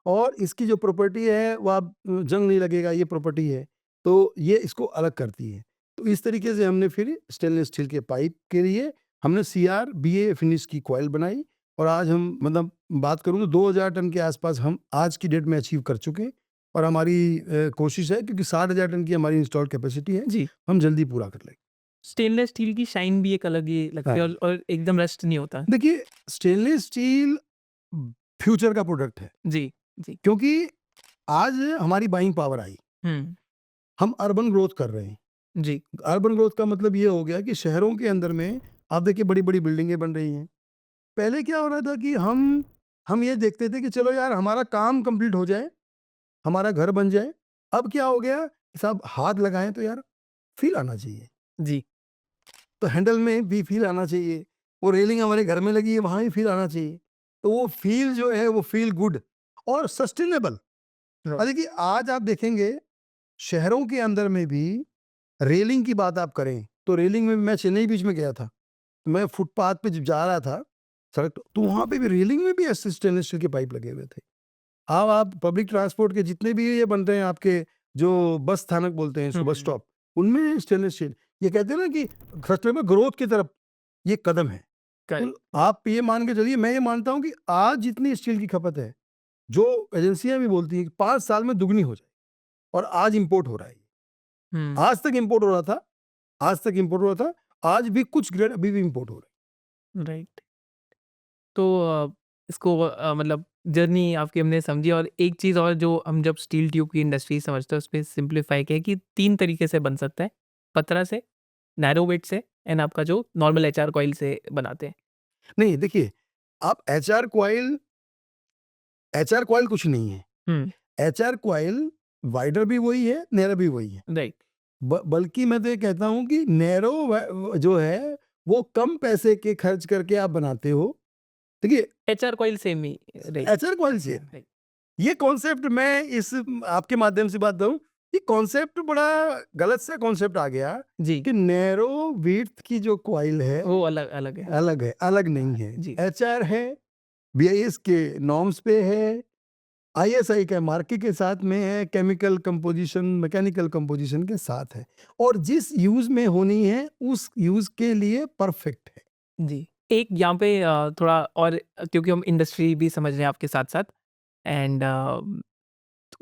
और इसकी जो प्रॉपर्टी है वो आप जंग नहीं लगेगा, ये प्रॉपर्टी है, तो ये इसको अलग करती है। तो इस तरीके से हमने फिर स्टेनलेस स्टील के पाइप के लिए हमने सीआर बीए फिनिश की कॉइल बनाई, और आज हम मतलब बात करूँ तो 2000 टन के आसपास हम आज की डेट में अचीव कर चुके हैं, और हमारी कोशिश है, क्योंकि 60,000 टन की हमारी इंस्टॉल कैपेसिटी है, जी. हम जल्दी पूरा कर लेंगे। स्टेनलेस स्टील की शाइन भी एक अलग ही लगती है, हाँ। और एकदम रस्ट नहीं होता. देखिए स्टेनलेस स्टील फ्यूचर का प्रोडक्ट है, जी, जी. क्योंकि आज हमारी बाइंग पावर आई, हम्म. हम अर्बन ग्रोथ कर रहे हैं। जी. अर्बन ग्रोथ का मतलब ये हो गया कि शहरों के अंदर में आप देखिए बड़ी-बड़ी बिल्डिंगें बन रही हैं। पहले क्या हो रहा था कि हम ये देखते थे कि चलो यार हमारा काम कंप्लीट हो जाए, हमारा घर बन जाए। अब क्या हो गया कि साहब हाथ लगाएँ तो यार फ़ील आना चाहिए। जी. तो हैंडल में भी फील आना चाहिए, वो रेलिंग हमारे घर में लगी है वहाँ भी फील आना चाहिए। तो वो फील जो है वो फील गुड और सस्टेनेबल। Right. देखिए आज आप देखेंगे शहरों के अंदर में भी रेलिंग की बात आप करें तो रेलिंग में मैं चेन्नई बीच में गया था, मैं फुटपाथ पे जब जा रहा था सड़क तो वहाँ पे भी रेलिंग में भी ऐसे स्टेनलेस स्टील के पाइप लगे हुए थे। अब आप पब्लिक ट्रांसपोर्ट के जितने भी ये बनते हैं आपके जो बस स्थानक बोलते हैं इसको, बस स्टॉप, उनमें स्टेनलेस स्टील। ये कहते हैं ना कि सस्टेनेबल ग्रोथ की तरफ ये कदम है। Correct. तो आप ये मान के चलिए, मैं ये मानता हूँ कि आज जितनी स्टील की खपत है, जो एजेंसियां भी बोलती हैं कि 5 साल में दुगनी हो जाए, और आज इंपोर्ट हो रहा है। Hmm. आज तक इंपोर्ट हो रहा था, आज भी कुछ ग्रेड अभी भी इंपोर्ट हो रहे हैं। राइट। तो इसको मतलब जर्नी आपकी हमने समझी, और एक चीज़ और जो हम जब स्टील ट्यूब की इंडस्ट्री समझते हैं उस पे सिंप्लीफाई किया कि 3 तरीके से बन सकता है, पतरा से, नैरो वेट से एंड आपका जो नॉर्मल एचआर कॉइल से बनाते हैं। नहीं देखिए, आप एचआर कॉइल कुछ नहीं है। हुँ, एचआर कॉइल वाइडर भी वही है, नैरो भी वही है। राइट। बल्कि मैं तो ये कहता हूँ कि नैरो जो है वो कम पैसे के खर्च करके आप बनाते हो। देखिए एचआर कॉइल सेम ही, राइट। एचआर कॉइल से राइट। ये कॉन्सेप्ट मैं इस आपके माध्यम से बात दूं, ये कॉन्सेप्ट बड़ा गलत सा कॉन्सेप्ट आ गया जी, कि नैरो विड्थ की जो कॉइल है वो अलग अलग है। अलग है, अलग नहीं है। जी, एचआर है, बीआईएस के नॉर्म्स पे है, आईएसआई का मार्के के साथ में है, केमिकल कंपोजिशन मैकेनिकल कंपोजिशन के साथ है, और जिस यूज में होनी है उस यूज के लिए परफेक्ट है। जी। एक यहाँ पे थोड़ा और, क्योंकि हम इंडस्ट्री भी समझ रहे हैं आपके साथ-साथ, एंड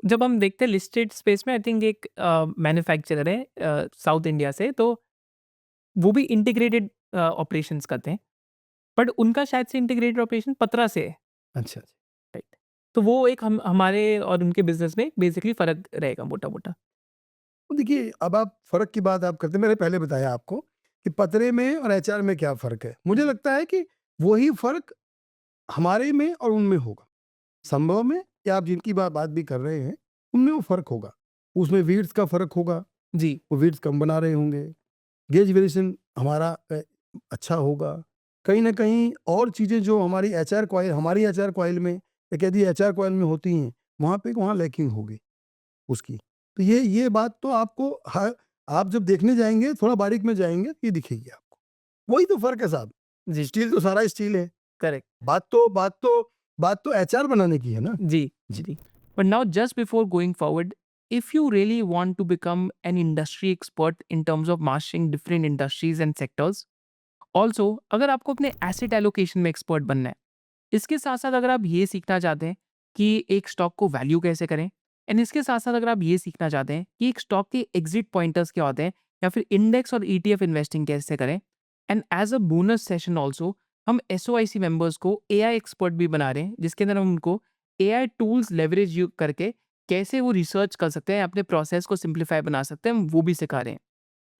जब हम देखते हैं लिस्टेड स्पेस में, आई थिंक एक मैन्युफैक्चरर है साउथ इंडिया से, तो वो भी इंटीग्रेटेड ऑपरेशंस करते हैं, बट उनका शायद से इंटीग्रेटेड ऑपरेशन पतरा से है, अच्छा, राइट? तो वो एक हम हमारे और उनके बिजनेस में बेसिकली फ़र्क रहेगा मोटा-मोटा। तो देखिए अब आप फर्क की बात आप करते हैं, मैंने पहले बताया आपको कि पतरे में और एचआर में क्या फर्क है। मुझे लगता है कि वही फर्क हमारे में और उनमें होगा। संभव में या आप जिनकी बात भी कर रहे हैं उनमें वो फर्क होगा, उसमें वीड्स का फर्क होगा, जी, वो वीड्स कम बना रहे होंगे, गेज वेरिएशन हमारा अच्छा होगा। कहीं न कहीं और चीज़ें जो हमारी एचआर कॉइल में या कह दिए एचआर कॉइल में होती हैं, वहाँ लैकिंग होगी उसकी। तो ये बात तो आपको आप जब देखने जाएँगे, थोड़ा बारीक में जाएँगे, ये दिखेगी आपको। वही तो फ़र्क है साहब, जी, स्टील तो सारा स्टील है। करेक्ट। बात तो एचआर बनाने की है ना। जी, जी। जी। But now just before going forward, if you really want to become an industry expert in terms of mastering different industries and sectors, also अगर आपको अपने एसेट एलोकेशन में एक्सपर्ट बनना है, इसके साथ-साथ अगर आप ये सीखना चाहते हैं कि एक स्टॉक को वैल्यू कैसे करें, एंड इसके साथ-साथ अगर आप ये सीखना चाहते हैं कि एक स्टॉक के एग्ज़िट पॉइंटर्स क्या होते हैं, या फिर इंडेक्स और ईटीएफ इन्वेस्टिंग कैसे करें, and as a bonus session also हम एसओआईसी मेंबर्स को एआई एक्सपर्ट भी बना रहे हैं, जिसके अंदर हम उनको एआई टूल्स लेवरेज करके कैसे वो रिसर्च कर सकते हैं, अपने प्रोसेस को सिंप्लीफाई बना सकते हैं, हम वो भी सिखा रहे हैं।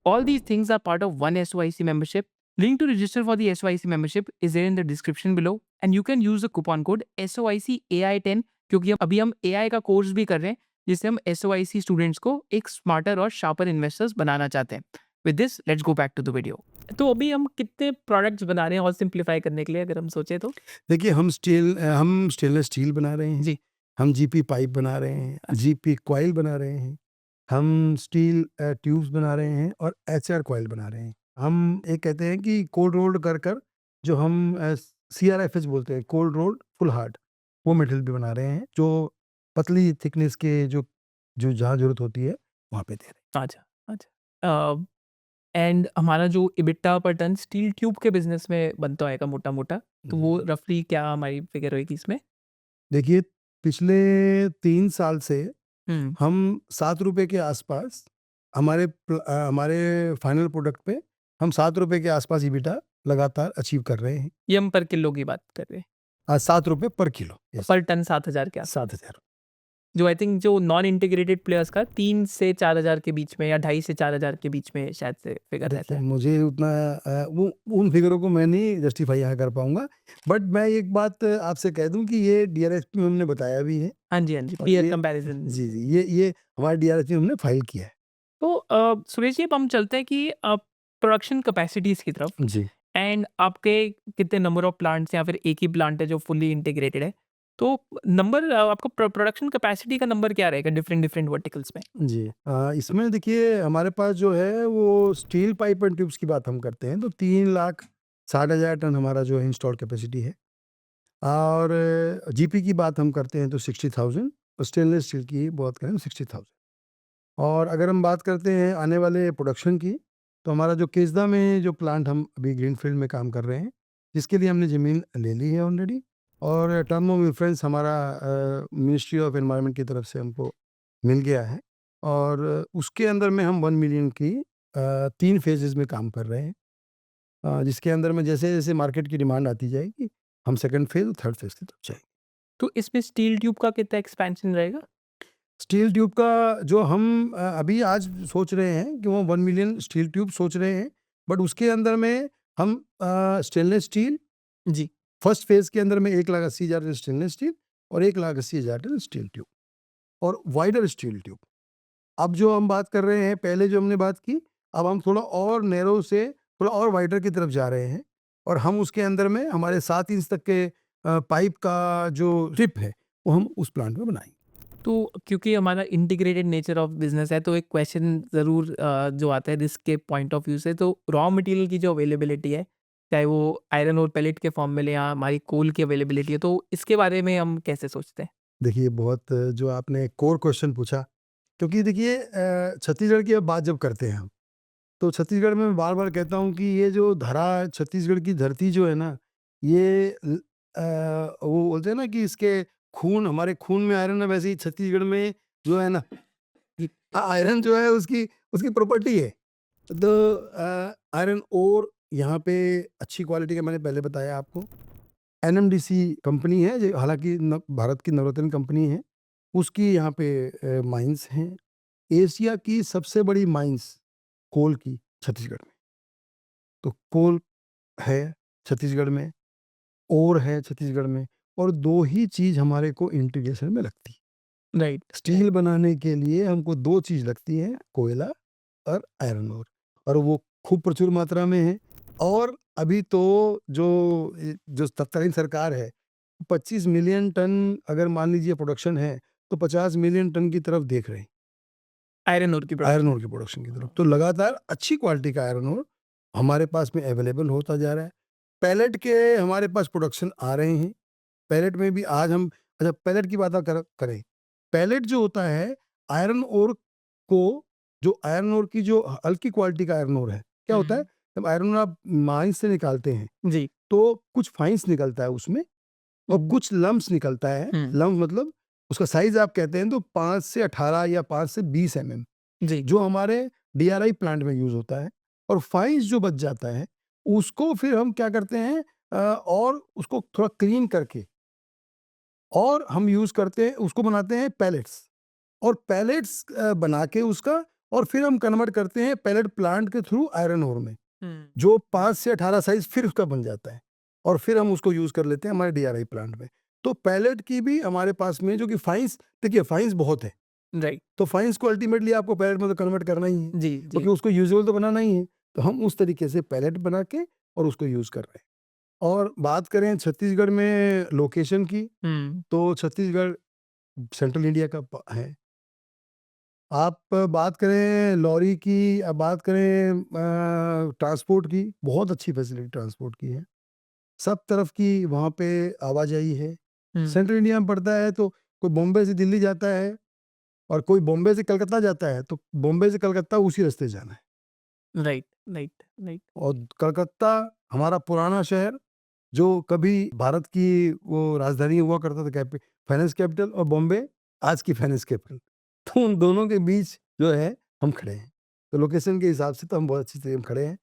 All these things are part of one SOIC membership. Link to register for the SOIC membership is there in the description below, and you can use the coupon code SOICAI10, क्योंकि अभी हम AI का course भी कर रहे हैं, जिससे हम SOIC स्टूडेंट्स को एक स्मार्टर और शार्पर इन्वेस्टर्स बनाना चाहते हैं। With this let's go back to the video. तो अभी हम कितने प्रोडक्ट्स बना रहे हैं और सिंप्लीफाई करने के लिए, अगर हम सोचे तो? देखिए हम स्टेनलेस स्टील बना रहे हैं, जी, हम जीपी पाइप बना रहे हैं, जीपी कॉइल बना रहे हैं, हम स्टील ट्यूब्स बना रहे हैं और एचआर कॉइल बना रहे हैं। हम एक कहते हैं कि कोल्ड रोल्ड कर जो हम सीआरएफएच बोलते हैं, कोल्ड रोल्ड फुल हार्ड, वो मटेरियल भी बना रहे हैं, जो पतली थिकनेस के जो जो जहाँ ज़रूरत होती है, वहाँ पे दे रहे अच्छा, अच्छा। एंड हमारा जो इबिट्टा पर टन स्टील ट्यूब के बिज़नेस में बनता होएगा मोटा-मोटा, तो वो हैं। रफ़ली क्या हमारी फ़िगर होएगी इसमें? देखिए, पिछले 3 साल से हुँ। हम ₹7 के आसपास हमारे फाइनल प्रोडक्ट पे हम ₹7 के आसपास ईबिटा लगातार अचीव कर रहे हैं। ये हम पर किलो की बात कर रहे हैं। ₹7 पर किलो। यस, पर टन 7,000 के आस-पास। 7,000। जो आई थिंक जो नॉन इंटीग्रेटेड प्लेयर्स का 3 से 4,000 के बीच में, या ढाई से 4,000 के बीच में शायद से फिगर रहता देखिए, है। मुझे उतना वो उन फिगरों को मैं नहीं जस्टिफ़ाई यहाँ कर पाऊँगा। बट मैं एक बात आपसे कह दूँ कि ये डीआरएस में हमने बताया भी है, हाँ जी, हाँ जी, और पीयर ये कंपैरिज़न। जी, ये हमारे डीआरएस में हमने फाइल किया है। तो सुरेश जी, अब हम चलते हैं कि प्रोडक्शन कैपेसिटीज़ की तरफ जी। एंड आपके कितने नंबर ऑफ प्लांट्स या फिर एक ही प्लांट है जो फुल्ली इंटीग्रेटेड है, तो नंबर आपका प्रोडक्शन कैपेसिटी का नंबर क्या रहेगा डिफरेंट डिफरेंट वर्टिकल्स में? जी। इसमें देखिए हमारे पास जो है वो स्टील पाइप एंड ट्यूब्स की बात हम करते हैं तो 3,60,000 टन हमारा जो है इंस्टॉल्ड कैपेसिटी है। और जीपी की बात हम करते हैं तो 60,000 और स्टेनलेस स्टील की बात करें तो 60,000। और अगर हम बात करते हैं आने वाले प्रोडक्शन की, तो हमारा जो केसदा में जो प्लांट हम अभी ग्रीनफील्ड में काम कर रहे हैं, जिसके लिए हमने ज़मीन ले ली है ऑलरेडी। और टर्म ऑफ रेफरेंस हमारा मिनिस्ट्री ऑफ एनवायरनमेंट की तरफ से हमको मिल गया है। और उसके अंदर में हम 1 मिलियन की 3 फेजेज़ में काम कर रहे हैं। जिसके अंदर में जैसे-जैसे मार्केट की डिमांड आती जाएगी, हम सेकंड फेज़, थर्ड फेज़ की तरफ जाएँगे। तो इसमें स्टील ट्यूब का कितना एक्सपेंशन रहेगा? स्टील ट्यूब का जो हम अभी आज सोच रहे हैं कि वो 1 मिलियन स्टील ट्यूब सोच रहे हैं, बट उसके अंदर में हम स्टेनलेस स्टील जी। फर्स्ट फेज़ के अंदर में 1,80,000 टन स्टेनलेस स्टील और 1,80,000 टन स्टील ट्यूब और वाइडर स्टील ट्यूब। अब जो हम बात कर रहे हैं, पहले जो हमने बात की, अब हम थोड़ा और नैरो से थोड़ा और वाइडर की तरफ जा रहे हैं और हम उसके अंदर में हमारे 7 इंच तक के पाइप का जो टिप है, वो हम उस प्लांट में बनाएँगे। तो क्योंकि हमारा इंटीग्रेटेड नेचर ऑफ बिजनेस है, तो एक क्वेश्चन ज़रूर जो आता है रिस्क के पॉइंट ऑफ व्यू से, तो रॉ मटेरियल की जो अवेलेबिलिटी है, चाहे वो आयरन और पेलेट के फॉर्म में ले या हमारी कोल की अवेलेबिलिटी है, तो इसके बारे में हम कैसे सोचते हैं? देखिए, बहुत जो आपने कोर क्वेश्चन पूछा, क्योंकि देखिए छत्तीसगढ़ की अब बात जब करते हैं हम, तो छत्तीसगढ़ में मैं बार-बार कहता हूँ कि ये जो धरा छत्तीसगढ़ की धरती जो है ना, ये वो बोलते हैं ना कि इसके खून हमारे खून में आयरन है, वैसे ही छत्तीसगढ़ में जो है ना, आयरन जो है उसकी उसकी प्रॉपर्टी है। तो आयरन ओर यहाँ पे अच्छी क्वालिटी का मैंने पहले बताया आपको। एनएमडीसी कंपनी है, जो हालाँकि न भारत की नवरत्न कंपनी है, उसकी यहाँ पे माइन्स हैं। एशिया की सबसे बड़ी माइन्स कोल की छत्तीसगढ़ में। तो कोल है छत्तीसगढ़ में, ओर है छत्तीसगढ़ में और 2 ही चीज़ हमारे को इंटीग्रेशन में लगती है। राइट। स्टील बनाने के लिए हमको 2 चीज़ लगती है, कोयला और आयरन ओर और वो खूब प्रचुर मात्रा में है। और अभी तो जो तत्कालीन सरकार है, 25 मिलियन टन अगर मान लीजिए प्रोडक्शन है, तो 50 मिलियन टन की तरफ देख रहे हैं, आयरन ओर की आयरन प्रोडक्शन। ओर की प्रोडक्शन की तरफ। तो लगातार अच्छी क्वालिटी का आयरन ओर हमारे पास में अवेलेबल होता जा रहा है। पैलेट के हमारे पास प्रोडक्शन आ रहे हैं। पैलेट में भी आज हम अच्छा पैलेट की बात करें। पैलेट जो होता है, आयरन ओर को जो आयरन ओर की जो हल्की क्वालिटी का आयरन ओर है, क्या होता है? हुँ। जब आयरन ओर आप माइंस से निकालते हैं, जी। तो कुछ फाइन्स निकलता है उसमें और हुँ, कुछ लम्प्स निकलता है। हुँ। लम्प मतलब उसका साइज़ आप कहते हैं तो 5 से 18 या 5 से 20 एमएम, जी। जो हमारे डीआरआई प्लांट में यूज़ होता है। और फाइन्स जो बच जाता है, उसको फिर हम क्या करते हैं और उसको थोड़ा क्लीन करके और हम यूज़ करते हैं, उसको बनाते हैं पैलेट्स। और पैलेट्स बना के उसका और फिर हम कन्वर्ट करते हैं पैलेट प्लांट के थ्रू आयरन ओर में, हुँ। जो 5 से 18 साइज़ फिर उसका बन जाता है और फिर हम उसको यूज़ कर लेते हैं हमारे डीआरआई प्लांट में। तो पैलेट की भी हमारे पास में जो कि फाइन्स, देखिए फाइन्स बहुत है, राइट। तो फाइन्स को अल्टीमेटली आपको पैलेट में तो कन्वर्ट करना ही है, जी, जी। क्योंकि उसको यूज़ेबल तो बनाना ही है। तो हम उस तरीके से पैलेट बना के और उसको यूज़ कर रहे हैं। और बात करें छत्तीसगढ़ में लोकेशन की, हुँ। तो छत्तीसगढ़ सेंट्रल इंडिया का है। आप बात करें लॉरी की, बात करें ट्रांसपोर्ट की, बहुत अच्छी फैसिलिटी ट्रांसपोर्ट की है। सब तरफ की वहाँ पे आवाजाही है। हुँ। सेंट्रल इंडिया में पड़ता है तो कोई बॉम्बे से दिल्ली जाता है और कोई बॉम्बे से कलकत्ता जाता है, तो बॉम्बे से कलकत्ता उसी रास्ते जाना है। Right, right, right. और कलकत्ता हमारा पुराना शहर, जो कभी भारत की वो राजधानी हुआ करता था, फाइनेंस कैपिटल, और बॉम्बे आज की फाइनेंस कैपिटल। तो उन दोनों के बीच जो है हम खड़े हैं। तो लोकेशन के हिसाब से तो हम बहुत अच्छी जगह खड़े हैं।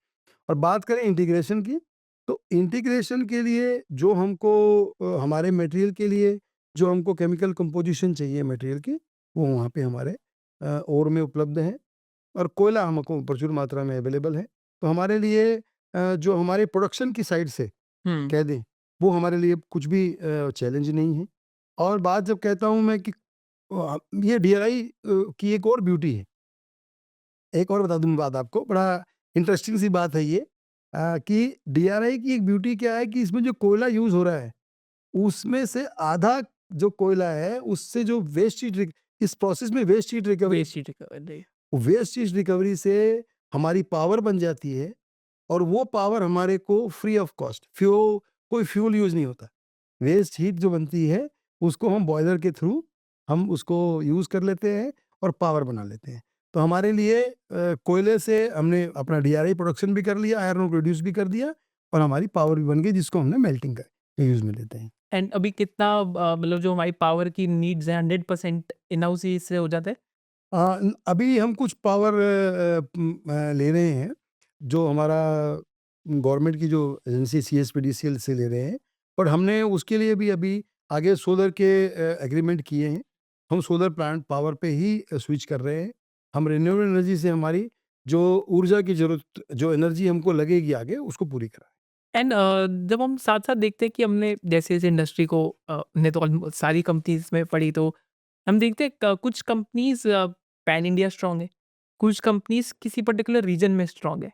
और बात करें इंटीग्रेशन की, तो इंटीग्रेशन के लिए जो हमको हमारे मटेरियल के लिए जो हमको केमिकल कंपोजिशन चाहिए मटेरियल की, वो वहाँ पे हमारे ओर में उपलब्ध है और कोयला हमको प्रचुर मात्रा में अवेलेबल है। तो हमारे लिए जो हमारे प्रोडक्शन की साइड से हुँ। कह दें, वो हमारे लिए कुछ भी चैलेंज नहीं है। और बात जब कहता हूँ मैं कि ये डीआरआई की एक और ब्यूटी है। एक और बता दूँ बात आपको, बड़ा इंटरेस्टिंग सी बात है ये कि डीआरआई की एक ब्यूटी क्या है कि इसमें जो कोयला यूज़ हो रहा है, उसमें से आधा जो कोयला है, उससे जो वेस्ट हीट रिक इस प्रोसेस में waste heat recovery waste heat recovery. Waste heat recovery से हमारी पावर बन जाती है और वो पावर हमारे को फ्री ऑफ कॉस्ट कोई फ्यूल यूज़ नहीं होता। वेस्ट हीट जो बनती है, उसको हम बॉयलर के थ्रू हम उसको यूज़ कर लेते हैं और पावर बना लेते हैं। तो हमारे लिए कोयले से हमने अपना डीआरआई प्रोडक्शन भी कर लिया, आयरन ओर प्रोड्यूस भी कर दिया और हमारी पावर भी बन गई जिसको हमने मेल्टिंग का यूज़ में लेते हैं। एंड अभी कितना मतलब जो हमारी पावर की नीड्स हैं 100% इन हाउस ही इससे हो जाता है? अभी हम कुछ पावर ले रहे हैं, जो हमारा गवर्नमेंट की जो एजेंसी सीएसपीडीसीएल से ले रहे हैं, पर हमने उसके लिए भी अभी आगे सोलर के एग्रीमेंट किए हैं। हम सोलर प्लांट पावर पे ही स्विच कर रहे हैं। हम रिन्यूएबल एनर्जी से हमारी जो ऊर्जा की ज़रूरत जो एनर्जी हमको लगेगी आगे, उसको पूरी करा एंड जब हम साथ-साथ देखते हैं कि हमने जैसे इस इंडस्ट्री को हमने तो ऑलमोस्ट सारी कंपनीज़ में पढ़ी, तो हम देखते हैं कुछ कंपनीज़ पैन इंडिया स्ट्रॉन्ग है, कुछ कंपनीज़ किसी पर्टिकुलर रीजन में स्ट्रॉन्ग है।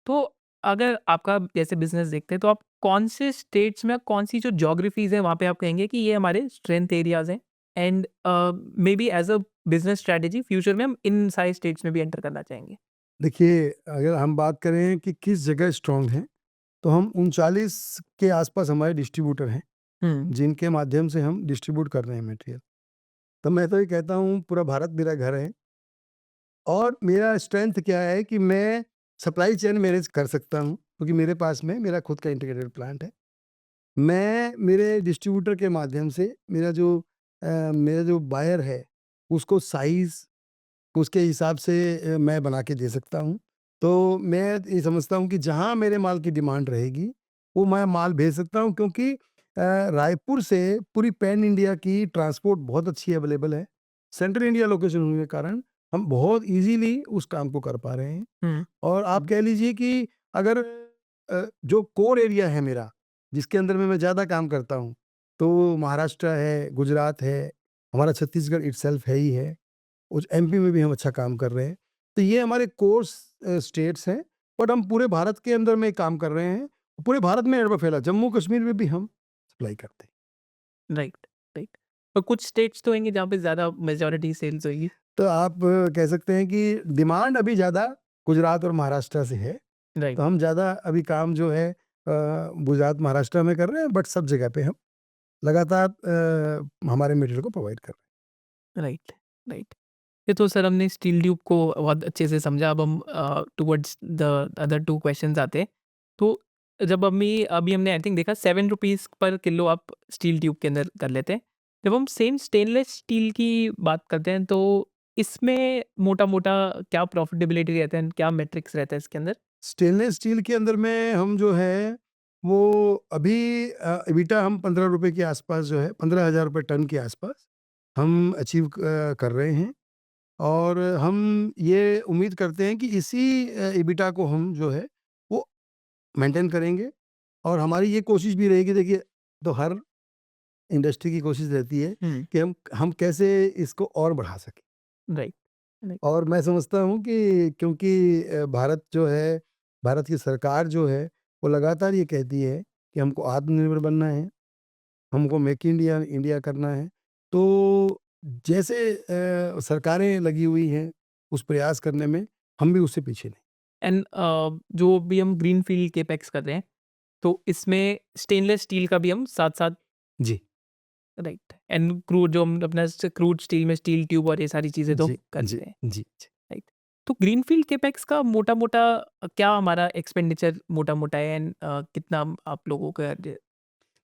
तो अगर आपका जैसे बिज़नेस देखते हैं, तो आप कौन से स्टेट्स में कौन-सी जो ज्योग्राफीज़ हैं, वहाँ पे आप कहेंगे कि ये हमारे स्ट्रेंथ एरियाज़ हैं and maybe as a business strategy future में हम इन सारे स्टेट्स में भी एंटर करना चाहेंगे? देखिए, अगर हम बात करें कि किस जगह स्ट्रॉन्ग हैं, तो हम 39 के आसपास हमारे डिस्ट्रीब्यूटर हैं, हुँ, जिनके माध्यम से हम डिस्ट्रीब्यूट कर रहे हैं मटेरियल। तो मैं तो ये कहता हूँ पूरा भारत मेरा घर है और मेरा स्ट्रेंथ क्या है कि मैं सप्लाई चेन मैनेज कर सकता हूँ, क्योंकि मेरे पास में मेरा खुद का इंटीग्रेटेड प्लांट है। मैं मेरे डिस्ट्रीब्यूटर के माध्यम से मेरा जो बायर है, उसको साइज़ उसके हिसाब से मैं बना के दे सकता हूँ। तो मैं ये समझता हूँ कि जहाँ मेरे माल की डिमांड रहेगी, वो मैं माल भेज सकता हूँ, क्योंकि रायपुर से पूरी पैन इंडिया की ट्रांसपोर्ट बहुत अच्छी अवेलेबल है। सेंट्रल इंडिया लोकेशन होने के कारण हम बहुत ईज़िली उस काम को कर पा रहे हैं। हुँ, और आप कह लीजिए कि अगर जो कोर एरिया है मेरा, जिसके अंदर में मैं ज़्यादा काम करता हूँ, तो महाराष्ट्र है, गुजरात है, हमारा छत्तीसगढ़ इटसेल्फ है ही है। उस एमपी में भी हम अच्छा काम कर रहे हैं। तो ये हमारे कोर्स स्टेट्स हैं, बट हम पूरे भारत के अंदर में काम कर रहे हैं। पूरे भारत में एडवा फैला, जम्मू कश्मीर में भी हम सप्लाई करते हैं। Right, right. और कुछ स्टेट्स तो होंगे जहाँ पे ज़्यादा मेजॉरिटी सेल्स होएगी। तो आप कह सकते हैं कि डिमांड अभी ज़्यादा गुजरात और महाराष्ट्र से है। तो राइट, हम ज़्यादा अभी काम जो है गुजरात, महाराष्ट्र में कर रहे हैं, बट सब जगह पे हम लगातार हमारे मटेरियल को प्रोवाइड कर रहे राइट, राइट। ये तो सर हमने स्टील ट्यूब को बहुत अच्छे से समझा। अब हम टुवर्ड्स द अदर 2 क्वेश्चन्स आते हैं। तो जब अभी अभी हमने आई थिंक देखा ₹7 पर किलो आप स्टील ट्यूब के अंदर कर लेते हैं। जब हम सेम स्टेनलेस स्टील की बात करते हैं, तो इसमें मोटा-मोटा क्या प्रॉफिटेबिलिटी रहता है, क्या मेट्रिक्स रहता है इसके अंदर? स्टेनलेस स्टील के अंदर में हम जो है वो अभी एबिटा हम ₹15 के आसपास जो है ₹15,000 टन के आसपास हम अचीव कर रहे हैं और हम ये उम्मीद करते हैं कि इसी एबिटा को हम जो है वो मेंटेन करेंगे और हमारी ये कोशिश भी रहेगी। देखिए, तो हर इंडस्ट्री की कोशिश रहती है हुँ, कि हम कैसे इसको और बढ़ा सकें। राइट, राइट, और मैं समझता हूँ कि क्योंकि भारत जो है, भारत की सरकार जो है, वो लगातार ये कहती है कि हमको आत्मनिर्भर बनना है, हमको मेक इंडिया इंडिया करना है। तो जैसे सरकारें लगी हुई हैं उस प्रयास करने में, हम भी उससे पीछे नहीं। एंड जो भी हम ग्रीनफ़ील्ड कैपेक्स कर रहे हैं, तो इसमें स्टेनलेस स्टील का भी हम साथ-साथ जी, राइट एंड क्रूड जो हम अपना क्रूड स्टील में स्टील ट्यूब और ये सारी चीज़ें तो जी, कर जी, रहे हैं, जी, जी। राइट। तो ग्रीनफ़ील्ड कैपेक्स का मोटा-मोटा क्या हमारा एक्सपेंडिचर मोटा-मोटा है एंड कितना आप लोगों का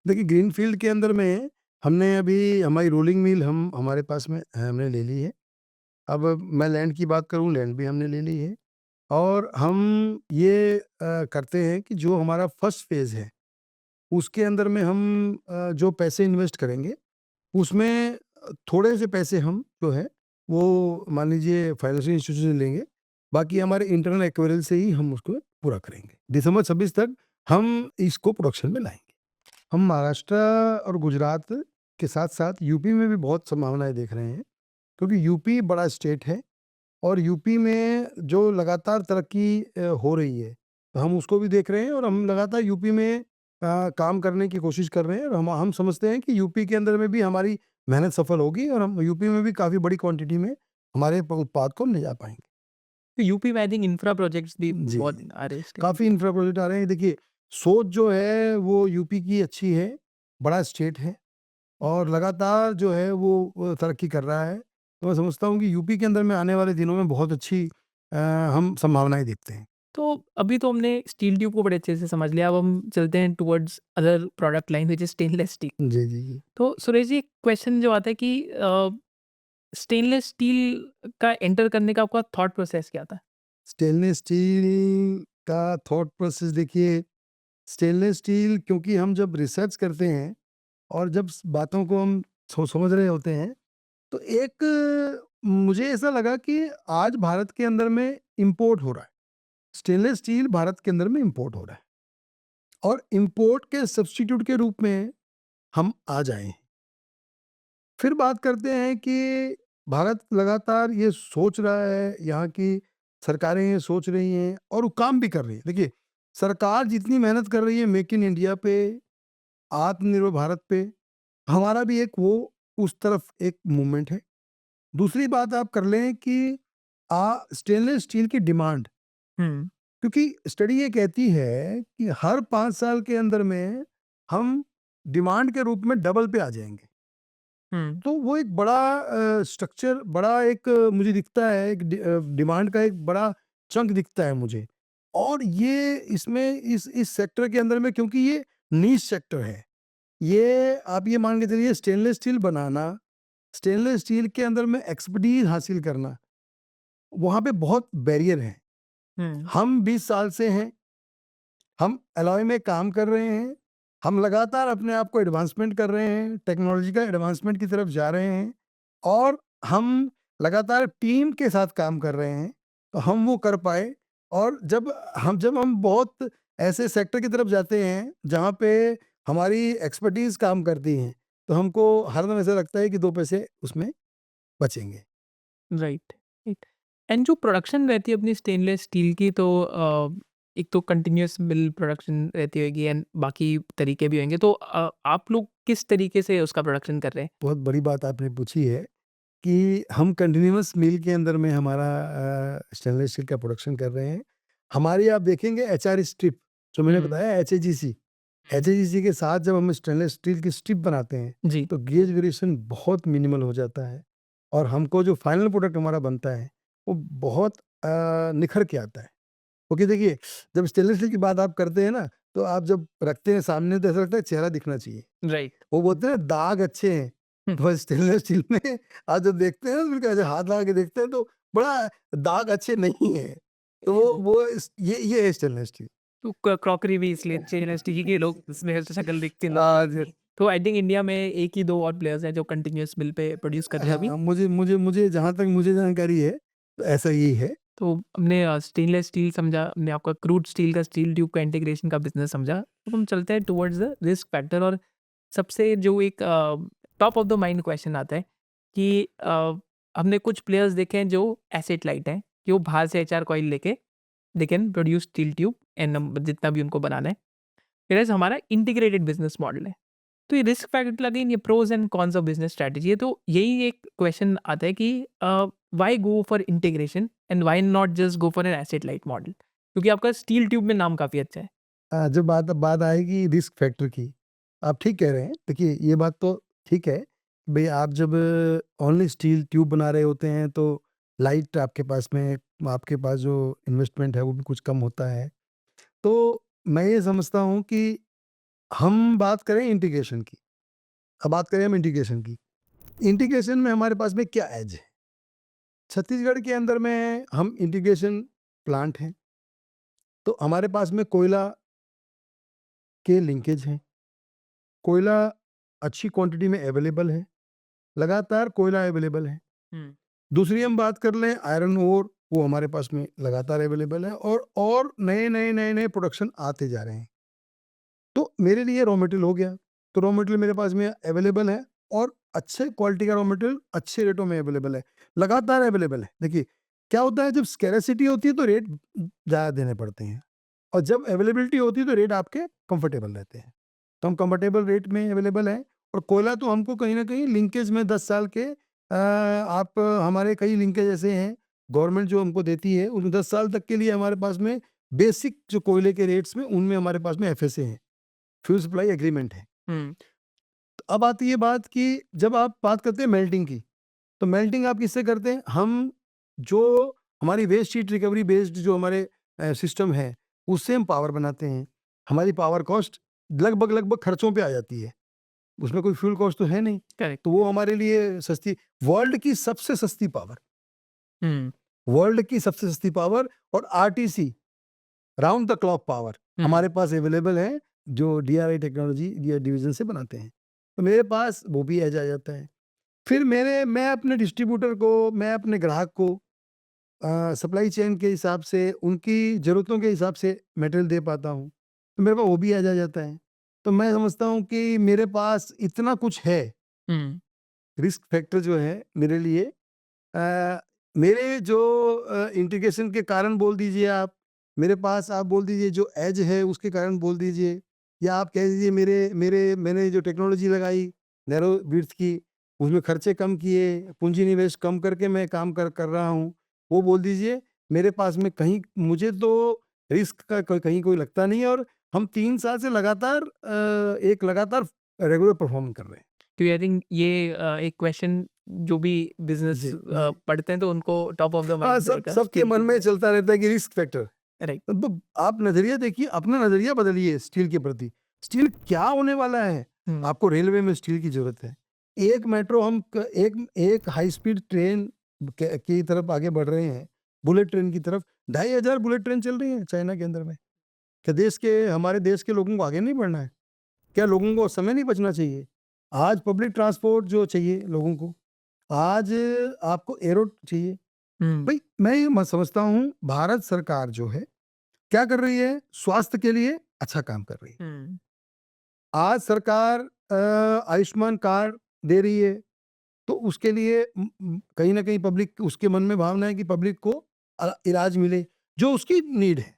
देखिए, ग्रीनफ़ील्ड के अंदर में हमने अभी हमारी रोलिंग मिल हम हमारे पास में हमने ले ली है। अब मैं लैंड की बात करूँ, लैंड भी हमने ले ली है और हम ये करते हैं कि जो हमारा फर्स्ट फ़ेज़ है, उसके अंदर में हम जो पैसे इन्वेस्ट करेंगे, उसमें थोड़े से पैसे हम जो है, वो मान लीजिए फाइनेंशियल इंस्टीट्यूशन से लेंगे, बाकी हमारे इंटरनल एक्वेरियल से ही हम उसको पूरा करेंगे। दिसंबर 26 तक हम इसको प्रोडक्शन में लाएँगे। हम महाराष्ट्र और गुजरात के साथ-साथ यूपी में भी बहुत संभावनाएँ देख रहे हैं, क्योंकि यूपी बड़ा स्टेट है और यूपी में जो लगातार तरक्की हो रही है, तो हम उसको भी देख रहे हैं और हम लगातार यूपी में काम करने की कोशिश कर रहे हैं और हम समझते हैं कि यूपी के अंदर में भी हमारी मेहनत सफल होगी और हम यूपी में भी काफ़ी बड़ी क्वांटिटी में हमारे उत्पाद को ले जा पाएंगे। तो यूपी में आई थिंक इंफ्रा प्रोजेक्ट्स भी जी, बहुत आ रहे हैं इस टाइम। काफ़ी इंफ्रा प्रोजेक्ट आ रहे हैं। देखिए, सोच जो है वो यूपी की अच्छी है, बड़ा स्टेट है और लगातार जो है वो तरक्की कर रहा है। तो मैं समझता हूँ कि यूपी के अंदर में आने वाले दिनों में बहुत अच्छी हम संभावनाएँ देखते हैं। तो अभी तो हमने स्टील ट्यूब को बड़े अच्छे से समझ लिया, अब हम चलते हैं towards other product line which is stainless steel. जी, जी, जी। तो सुरेश जी, एक क्वेश्चन जो आता है कि स्टेनलेस स्टील का एंटर करने का आपका थॉट प्रोसेस क्या था? स्टेनलेस स्टील का थॉट प्रोसेस देखिए, स्टेनलेस स्टील क्योंकि हम जब रिसर्च करते हैं और जब बातों को हम समझ रहे होते हैं, तो एक मुझे ऐसा लगा कि आज भारत के अंदर में इंपोर्ट हो रहा है। स्टेनलेस स्टील भारत के अंदर में इंपोर्ट हो रहा है और इंपोर्ट के सब्स्टिट्यूट के रूप में हम आ जाए हैं। फिर बात करते हैं कि भारत लगातार ये सोच रहा है, यहाँ की सरकारें ये सोच रही हैं और वो काम भी कर रही है। देखिए, सरकार जितनी मेहनत कर रही है मेक इन इंडिया पे, आत्मनिर्भर भारत पे, हमारा भी एक वो उस तरफ एक मूवमेंट है। दूसरी बात आप कर लें कि स्टेनलेस स्टील की डिमांड, हुँ, क्योंकि स्टडी ये कहती है कि हर 5 साल के अंदर में हम डिमांड के रूप में डबल पे आ जाएँगे। हुँ, तो वो एक बड़ा स्ट्रक्चर, बड़ा एक मुझे दिखता है, एक डिमांड का एक बड़ा चंक दिखता है मुझे। और ये इसमें इस सेक्टर के अंदर में, क्योंकि ये नीश सेक्टर है, ये आप ये मान के चलिए स्टेनलेस स्टील बनाना, स्टेनलेस स्टील के अंदर में एक्सपर्टीज़ हासिल करना, वहाँ पे बहुत बैरियर हैं। हुँ, हम 20 साल से हैं, हम एलॉय में काम कर रहे हैं, हम लगातार अपने आप को एडवांसमेंट कर रहे हैं, टेक्नोलॉजी का एडवांसमेंट की तरफ जा रहे हैं और हम लगातार टीम के साथ काम कर रहे हैं, तो हम वो कर पाए। और जब हम बहुत ऐसे सेक्टर की तरफ जाते हैं, जहाँ पे हमारी एक्सपर्टीज़ काम करती हैं, तो हमको हरदम ऐसा लगता है कि 2 पैसे उसमें बचेंगे। Right, right. एंड जो प्रोडक्शन रहती है अपनी स्टेनलेस स्टील की, तो एक तो कंटिन्यूअस मिल प्रोडक्शन रहती होगी एंड बाकी तरीके भी होंगे। तो आप लोग किस तरीके से उसका प्रोडक्शन कर रहे हैं? बहुत बड़ी बात आपने पूछी है कि हम कंटीन्यूअस मील के अंदर में हमारा स्टेनलेस स्टील का प्रोडक्शन कर रहे हैं। हमारी आप देखेंगे एचआर स्ट्रिप, जो मैंने हुँ, बताया एचएजीसी, हुँ। एचएजीसी के साथ जब हम स्टेनलेस स्टील की स्ट्रिप बनाते हैं, जी, तो गेज वेरिएशन बहुत मिनिमल हो जाता है और हमको जो फाइनल प्रोडक्ट हमारा बनता है, वो बहुत निखर के आता है। क्योंकि देखिए, जब स्टेनलेस स्टील की बात आप करते हैं ना, तो आप जब रखते हैं सामने तो ऐसा लगता है चेहरा दिखना चाहिए। राइट। वो बोलते हैं ना दाग अच्छे हैं, हुँ, तो स्टेनलेस स्टील में आप जब देखते हैं ना, बिल्कुल ऐसे हाथ लगा के देखते हैं तो बड़ा दाग अच्छे नहीं है। तो ये है स्टेनलेस स्टील। तो क्रॉकरी भी इसलिए स्टेनलेस स्टील की लोग इसमें शक्ल दिखती है। जी। तो आई थिंक इंडिया में 1 ही 2 और प्लेयर्स हैं जो कंटीन्यूअस मिल पे प्रोड्यूस कर रहे हैं अभी। हाँ, मुझे जहाँ तक मुझे जानकारी है, तो ऐसा ही है। तो हमने स्टेनलेस स्टील समझा, हमने आपका क्रूड स्टील का स्टील ट्यूब का इंटीग्रेशन का बिज़नेस समझा। अब हम चलते हैं टुवर्ड्स द रिस्क फैक्टर, और सबसे जो एक top of the mind question आता है कि हमने कुछ प्लेयर्स देखे हैं जो एसेट लाइट हैं, कि वो बाहर से एचआर कॉइल लेके they can produce steel tube and जितना भी उनको बनाना है। व्हेयरएज़ हमारा इंटीग्रेटेड बिज़नेस मॉडल है। तो ये रिस्क फैक्टर अगेन ये pros and cons of business strategy है। तो यही एक क्वेश्चन आता है कि why go for integration and why not just go for an asset light model, क्योंकि आपका स्टील ट्यूब में नाम काफ़ी अच्छा है। जब बात बात आएगी रिस्क फैक्टर की, आप ठीक कह रहे हैं। देखिए, ये बात तो ठीक है, भई आप जब ओनली स्टील ट्यूब बना रहे होते हैं, तो लाइट आपके पास जो इन्वेस्टमेंट है, वो भी कुछ कम होता है। तो मैं ये समझता हूँ कि हम बात करें इंटीग्रेशन की। अब बात करें हम इंटीग्रेशन की। इंटीग्रेशन में हमारे पास में क्या एज है? छत्तीसगढ़ के अंदर में हम इंटीग्रेशन प्लांट हैं, तो हमारे पास में कोयला के लिंकेज हैं। कोयला अच्छी क्वांटिटी में अवेलेबल है, लगातार कोयला अवेलेबल है। हुँ, दूसरी हम बात कर लें आयरन ओर, वो हमारे पास में लगातार अवेलेबल है और नए प्रोडक्शन आते जा रहे हैं। तो मेरे लिए रॉ मटेरियल हो गया, तो रॉ मटेरियल मेरे पास में अवेलेबल है और अच्छे क्वालिटी का रॉ मटेरियल अच्छे रेटों में अवेलेबल है, लगातार अवेलेबल है। देखिए, क्या होता है जब स्कैरेसिटी होती है तो रेट ज़्यादा देने पड़ते हैं, और जब अवेलेबिलिटी होती है तो रेट आपके कंफर्टेबल रहते हैं। तो हम कंफर्टेबल रेट में अवेलेबल हैं, और कोयला तो हमको कहीं न कहीं लिंकेज में 10 साल के आप हमारे कई लिंकेज ऐसे हैं, गवर्नमेंट जो हमको देती है, उन 10 साल तक के लिए हमारे पास में बेसिक जो कोयले के रेट्स में, उनमें हमारे पास में एफएसए है, फ्यूल सप्लाई एग्रीमेंट है। हुँ, तो अब आती है बात कि जब आप बात करते हैं मेल्टिंग की, तो मेल्टिंग आप किससे करते हैं? हम जो हमारी वेस्ट हीट रिकवरी बेस्ड जो हमारे सिस्टम है, उससे हम पावर बनाते हैं। हमारी पावर कॉस्ट लगभग खर्चों पे आ जाती है। उसमें कोई फ्यूल कॉस्ट तो है नहीं। करेक्ट। तो वो हमारे लिए सस्ती, वर्ल्ड की सबसे सस्ती पावर, हुँ, वर्ल्ड की सबसे सस्ती पावर, और RTC round the clock power हुँ, हमारे पास अवेलेबल है, जो डीआरआई टेक्नोलॉजी डिवीज़न से बनाते हैं। तो मेरे पास वो भी एज आ जाता है। फिर मैं अपने डिस्ट्रीब्यूटर को, मैं अपने ग्राहक को सप्लाई चेन के हिसाब से, उनकी ज़रूरतों के हिसाब से मटेरियल दे पाता हूँ। तो मेरे पास वो भी आ जाता है। तो मैं समझता हूँ कि मेरे पास इतना कुछ है, हुँ, रिस्क फैक्टर जो है मेरे लिए, अ, मेरे जो इंटीग्रेशन के कारण बोल दीजिए आप, मेरे पास आप बोल दीजिए जो एज है उसके कारण बोल दीजिए, या आप कह दीजिए मेरे मेरे मैंने जो टेक्नोलॉजी लगाई नैरो विड्थ की, उसमें खर्चे कम किए, पूंजी निवेश कम करके मैं काम कर रहा हूँ, वो बोल दीजिए। मेरे पास में कहीं मुझे तो रिस्क का कहीं कोई लगता नहीं है, और हम 3 साल से लगातार एक लगातार रेगुलर परफॉर्म कर रहे हैं। क्योंकि आई थिंक ये एक क्वेश्चन जो भी बिज़नेस जी, जी। पढ़ते हैं तो उनको टॉप ऑफ द हाँ, माइंड रहेगा सबके स्टील मन की। में चलता रहता है कि रिस्क फैक्टर। राइट। तो आप नज़रिया देखिए, अपना नज़रिया बदलिए स्टील के प्रति। स्टील क्या होने वाला है? हुँ, आपको रेलवे में स्टील की ज़रूरत है। एक मेट्रो हम क एक एक हाई स्पीड ट्रेन क की तरफ आगे बढ़ रहे हैं, बुलेट ट्रेन की तरफ। 2500 बुलेट ट्रेन चल रही हैं चाइना के अंदर में। क्या हमारे देश के लोगों को आगे नहीं बढ़ना है? क्या लोगों को समय नहीं बचना चाहिए? आज पब्लिक ट्रांसपोर्ट जो चाहिए लोगों को, आज आपको एरो चाहिए। हुँ, भई मैं ये समझता हूँ, भारत सरकार जो है, क्या कर रही है? स्वास्थ्य के लिए अच्छा काम कर रही है। हुँ, आज सरकार आयुष्मान कार्ड दे रही है, तो उसके लिए कहीं न कहीं पब्लिक उसके मन में भावना है कि पब्लिक को इलाज मिले, जो उसकी नीड है।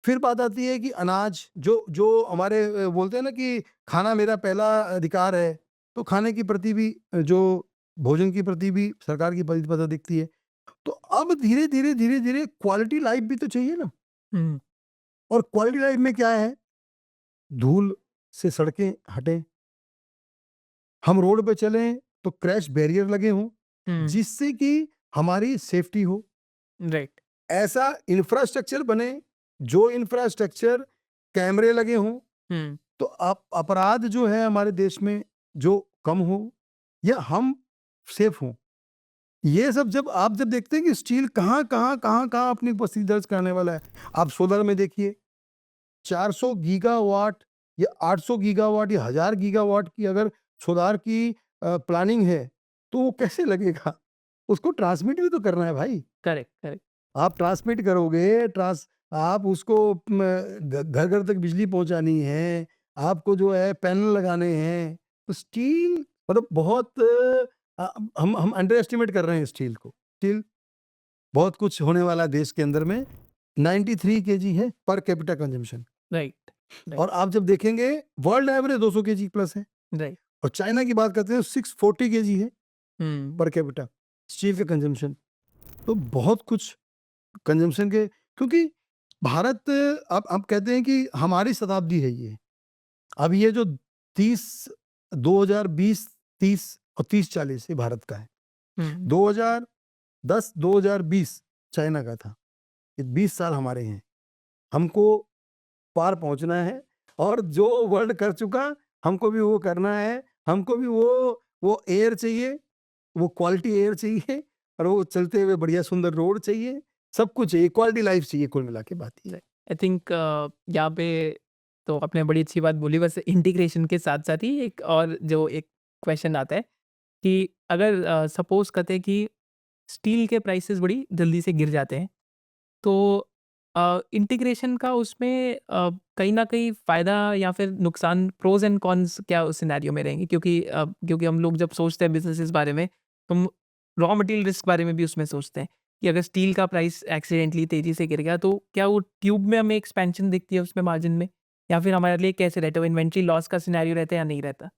फिर बात आती है कि अनाज जो जो हमारे बोलते हैं ना कि खाना मेरा पहला अधिकार है, तो खाने के प्रति भी जो भोजन के प्रति भी सरकार की प्रतिबद्धता दिखती है। तो अब धीरे-धीरे क्वालिटी लाइफ भी तो चाहिए ना, हुँ, और क्वालिटी लाइफ में क्या है? धूल से सड़कें हटें, हम रोड पे चलें तो क्रैश बैरियर लगे हों, हुँ, जिससे कि हमारी सेफ्टी हो। राइट। ऐसा इंफ्रास्ट्रक्चर बने, जो इंफ्रास्ट्रक्चर कैमरे लगे हों, हुँ, तो अपराध जो है हमारे देश में जो कम हो, या हम सेफ हों। ये सब जब देखते हैं कि स्टील कहाँ अपनी उपस्थिति दर्ज करने वाला है। आप सोलर में देखिए, 400 गीगावाट या 800 गीगावाट या 1000 गीगावाट की अगर सोलार की प्लानिंग है, तो वो कैसे लगेगा? उसको ट्रांसमिट भी तो करना है भाई। Correct, correct. आप ट्रांसमिट करोगे, आप उसको घर-घर तक बिजली पहुँचानी है, आपको जो है पैनल लगाने हैं, तो स्टील मतलब बहुत हम अंडर एस्टिमेट कर रहे हैं स्टील को। स्टील बहुत कुछ होने वाला है देश के अंदर में, 93 केजी है per capita consumption, right, right, और आप जब देखेंगे वर्ल्ड एवरेज 200 केजी प्लस है, राइट। और चाइना की बात करते हैं 640 केजी है हुँ, पर कैपिटा स्टील का कंजम्पशन। तो बहुत कुछ कंजम्पशन के, क्योंकि भारत, आप कहते हैं कि हमारी शताब्दी है ये। अब ये जो 30 2020 30 और 30-40 ये भारत का है। हुँ, 2010 2020 चाइना का था। ये 20 साल हमारे हैं। हमको पार पहुँचना है, और जो वर्ल्ड कर चुका, हमको भी वो करना है। हमको भी वो एयर चाहिए, वो क्वालिटी एयर चाहिए, और वो चलते हुए बढ़िया सुंदर रोड चाहिए। सब कुछ चाहिए, क्वालिटी लाइफ़ चाहिए, कुल मिला के बात ये है। राइट। आई थिंक यहाँ पे तो आपने बड़ी अच्छी बात बोली, बस इंटीग्रेशन के साथ-साथ ही एक और जो एक क्वेश्चन आता है कि अगर सपोज़ करते हैं कि स्टील के प्राइसेज़ बड़ी जल्दी से गिर जाते हैं, तो इंटीग्रेशन का उसमें कहीं न कहीं फ़ायदा या फिर नुकसान, प्रोज़ एंड कॉन्स क्या उस सिनेरियो में रहेंगे? क्योंकि हम लोग जब सोचते हैं बिज़नेस इस बारे में, तो हम रॉ मटेरियल रिस्क बारे में भी उसमें सोचते हैं। कि अगर स्टील का प्राइस एक्सीडेंटली तेज़ी से गिर गया तो क्या वो ट्यूब में हमें एक्सपेंशन दिखती है उसमें मार्जिन में? या फिर हमारे लिए कैसे रहता है, वो इन्वेंट्री लॉस का सिनेरियो रहता है या नहीं रहता?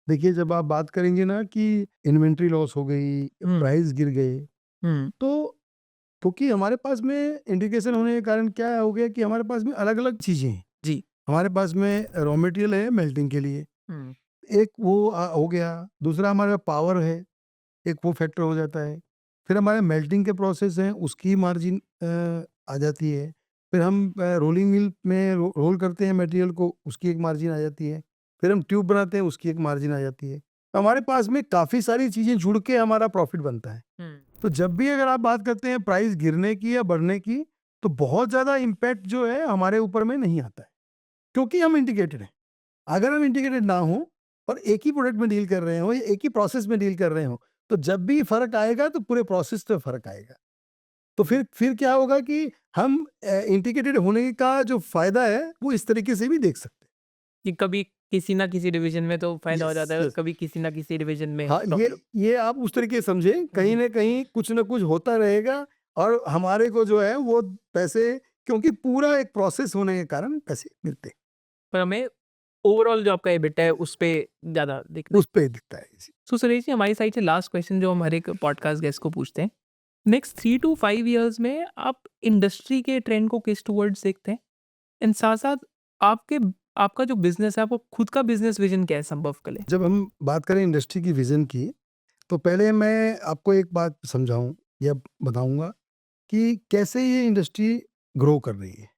देखिए, जब आप बात करेंगे ना कि इन्वेंट्री लॉस हो गई, हुँ, प्राइस गिर गए, हुँ, तो क्योंकि हमारे पास में इंडिकेशन होने के कारण क्या हो गया कि हमारे पास में अलग-अलग चीज़ें हैं। जी। हमारे पास में रॉ मटेरियल है मेल्टिंग के लिए, हुँ, एक वो हो गया, दूसरा हमारा पावर है, एक वो फैक्टर हो जाता है। फिर हमारे मेल्टिंग के प्रोसेस हैं, उसकी मार्जिन आ जाती है। फिर हम रोलिंग मिल में रोल करते हैं मटेरियल को, उसकी एक मार्जिन आ जाती है। फिर हम ट्यूब बनाते हैं, उसकी एक मार्जिन आ जाती है। तो हमारे पास में काफ़ी सारी चीज़ें जुड़ के हमारा प्रॉफिट बनता है। हुँ। तो जब भी अगर आप बात करते हैं प्राइस गिरने की या बढ़ने की, तो बहुत ज़्यादा इम्पैक्ट जो है हमारे ऊपर में नहीं आता है, क्योंकि हम इंटीग्रेटेड हैं। अगर हम इंटीग्रेटेड ना हों और एक ही प्रोडक्ट में डील कर रहे हों या एक ही प्रोसेस में डील कर रहे हों, तो जब भी फ़र्क आएगा तो पूरे प्रोसेस पे फ़र्क आएगा। तो फिर क्या होगा कि हम इंटीग्रेटेड होने का जो फ़ायदा है, वो इस तरीके से भी देख सकते हैं। कि कभी किसी ना किसी डिवीज़न में तो फ़ायदा हो यस, जाता है, यस। कभी किसी ना किसी डिवीज़न में हाँ, प्रॉफ़िट। ये आप उस तरीके से समझें, कहीं जी। न कहीं कुछ न कुछ होता रहेगा और हमारे को जो है वो पैसे, क्योंकि पूरा एक प्रोसेस होने के कारण पैसे मिलते हैं, पर हमें ओवरऑल जो आपका एबिट है उस पे ज़्यादा दिखता है। उस पे दिखता है। जी। सो सुरेश जी, हमारी साइड से लास्ट क्वेश्चन जो हम हर एक पॉडकास्ट गेस्ट को पूछते हैं। नेक्स्ट 3 टू 5 इयर्स में आप इंडस्ट्री के ट्रेंड को किस टुवर्ड्स देखते हैं? एंड साथ-साथ आपके आपका जो बिज़नेस है, आपका खुद का बिज़नेस विज़न क्या है संभव के लिए? जब हम बात करें इंडस्ट्री की विज़न की, तो पहले मैं आपको एक बात समझाऊँ या बताऊँगा कि कैसे ये इंडस्ट्री ग्रो कर रही है।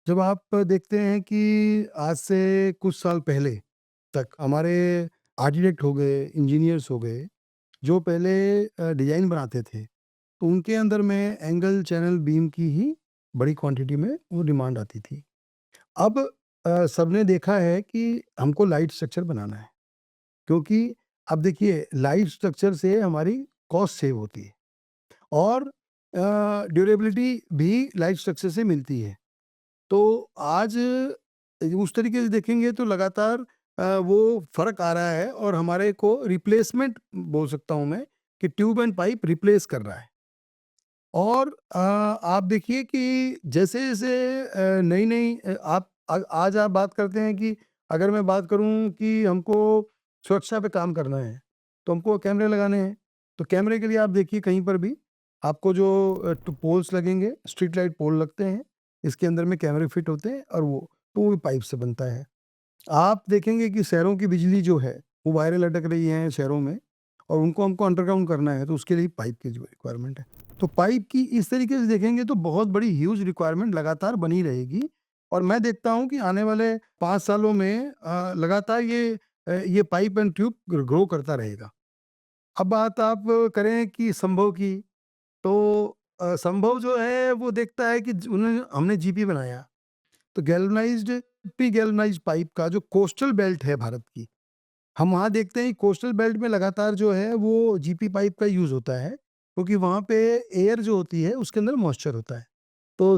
जब आप देखते हैं कि आज से कुछ साल पहले तक हमारे आर्किटेक्ट हो गए, इंजीनियर्स हो गए, जो पहले डिज़ाइन बनाते थे, तो उनके अंदर में एंगल, चैनल, बीम की ही बड़ी क्वांटिटी में वो डिमांड आती थी। अब सबने देखा है कि हमको लाइट स्ट्रक्चर बनाना है, क्योंकि अब देखिए लाइट स्ट्रक्चर से हमारी कॉस्ट सेव होती है और ड्यूरेबिलिटी भी लाइट स्ट्रक्चर से मिलती है। तो आज उस तरीके से देखेंगे तो लगातार वो फ़र्क आ रहा है और हमारे को रिप्लेसमेंट बोल सकता हूँ मैं कि ट्यूब एंड पाइप रिप्लेस कर रहा है। और आप देखिए कि जैसे-जैसे नई-नई आज आप बात करते हैं कि अगर मैं बात करूँ कि हमको सुरक्षा पे काम करना है, तो हमको कैमरे लगाने हैं। तो कैमरे के लिए आप देखिए कहीं पर भी आपको जो पोल्स लगेंगे, स्ट्रीट लाइट पोल लगते हैं, इसके अंदर में कैमरे फिट होते हैं और वो भी पाइप से बनता है। आप देखेंगे कि शहरों की बिजली जो है, वो वायरें लटक रही हैं शहरों में और उनको हमको अंडरग्राउंड करना है, तो उसके लिए पाइप की जो रिक्वायरमेंट है। तो पाइप की इस तरीके से देखेंगे तो बहुत बड़ी ह्यूज रिक्वायरमेंट लगातार बनी रहेगी और मैं देखता हूँ कि आने वाले 5 सालों में लगातार ये पाइप एंड ट्यूब ग्रो करता रहेगा। अब बात आप करें कि संभव की, तो संभव जो है वो देखता है कि उन्होंने हमने जीपी बनाया, तो गैल्वनाइज्ड प्री गैल्वनाइज्ड पाइप का जो कोस्टल बेल्ट है भारत की, हम वहाँ देखते हैं कोस्टल बेल्ट में लगातार जो है वो जीपी पाइप का यूज़ होता है, क्योंकि वहाँ पे एयर जो होती है उसके अंदर मॉइस्चर होता है। तो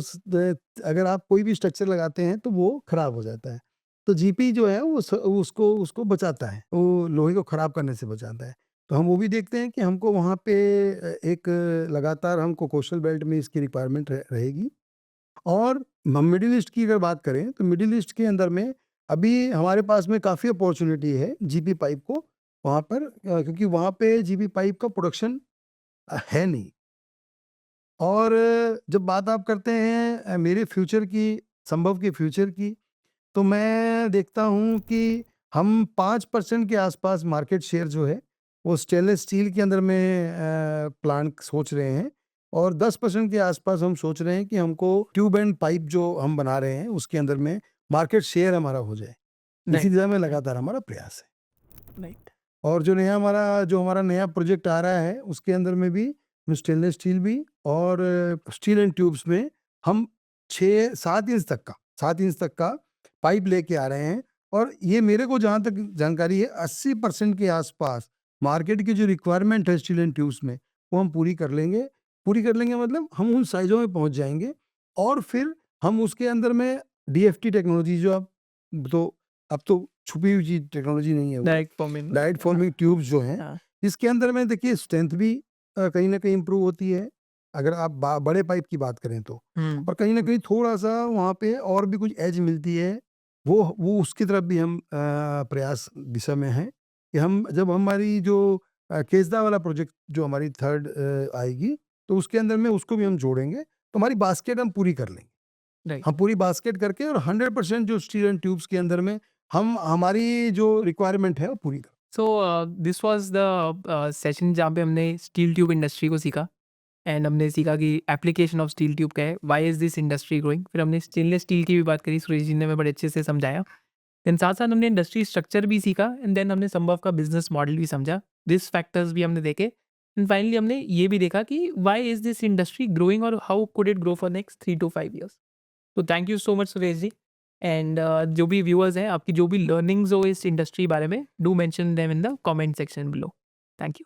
अगर आप कोई भी स्ट्रक्चर लगाते हैं तो वो खराब हो जाता है। तो जीपी जो है वो उसको उसको बचाता है, वो लोहे को खराब करने से बचाता है। तो हम वो भी देखते हैं कि हमको वहाँ पे एक लगातार हमको कोस्टल बेल्ट में इसकी रिक्वायरमेंट रहेगी। और हम मिडिल ईस्ट की अगर बात करें तो मिडिल ईस्ट के अंदर में अभी हमारे पास में काफ़ी अपॉर्चुनिटी है जीपी पाइप को वहाँ पर, क्योंकि वहाँ पे जीपी पाइप का प्रोडक्शन है नहीं। और जब बात आप करते हैं मेरे फ्यूचर की, संभव के फ्यूचर की, तो मैं देखता हूँ कि हम 5% के आसपास मार्केट शेयर जो है वो स्टेनलेस स्टील के अंदर में प्लांट सोच रहे हैं और 10% के आसपास हम सोच रहे हैं कि हमको ट्यूब एंड पाइप जो हम बना रहे हैं उसके अंदर में मार्केट शेयर हमारा हो जाए। इसी राइट, दिशा में लगातार हमारा प्रयास है। राइट। और जो हमारा नया प्रोजेक्ट आ रहा है उसके अंदर में भी स्टेनलेस स्टील भी और स्टील एंड ट्यूब्स में हम 7 इंच तक का पाइप लेके आ रहे हैं और ये मेरे को जहाँ तक जानकारी है 80% के आसपास मार्केट की जो रिक्वायरमेंट है स्टील एंड ट्यूब्स में वो हम पूरी कर लेंगे मतलब हम उन साइजों में पहुंच जाएंगे और फिर हम उसके अंदर में डीएफटी टेक्नोलॉजी जो तो अब तो छुपी हुई चीज टेक्नोलॉजी नहीं है वो, डायरेक्ट फॉर्मिंग। डायरेक्ट हाँ, फॉर्मिंग ट्यूब्स जो हैं, हाँ। इसके अंदर में देखिए स्ट्रेंथ भी कहीं न कहीं इम्प्रूव होती है अगर आप बड़े पाइप की बात करें तो। हम्म। और कहीं ना कहीं थोड़ा सा वहाँ पे और भी कुछ एज मिलती है, वो उसकी तरफ भी हम प्रयास दिशा में हैं कि हम जब हमारी जो केसदा वाला प्रोजेक्ट जो हमारी थर्ड आएगी, तो उसके अंदर में उसको भी हम जोड़ेंगे, तो हमारी बास्केट हम पूरी कर लेंगे। राइट। हम पूरी बास्केट करके और 100% जो स्टील एंड ट्यूब्स के अंदर में हम हमारी जो रिक्वायरमेंट है वो पूरी कर। So this was the session जहाँ पे हमने स्टील ट्यूब इंडस्ट्री को सीखा एंड हमने सीखा कि एप्लीकेशन ऑफ स्टील ट्यूब क्या है, why is this industry growing. फिर हमने स्टेनलेस स्टील की भी बात करी, सुरेश जी ने हमें बड़े अच्छे से समझाया। देन साथ साथ हमने इंडस्ट्री स्ट्रक्चर भी सीखा एंड देन हमने संभव का बिजनेस मॉडल भी समझा, दिस फैक्टर्स भी हमने देखे एंड फाइनली हमने ये भी देखा कि why is this industry growing और how could it grow for next 3 to 5 years. तो thank you so much Suresh ji and जो भी व्यूअर्स हैं, आपकी जो भी लर्निंग्स हो इस इंडस्ट्री बारे में, do mention them in the comment section below. Thank you.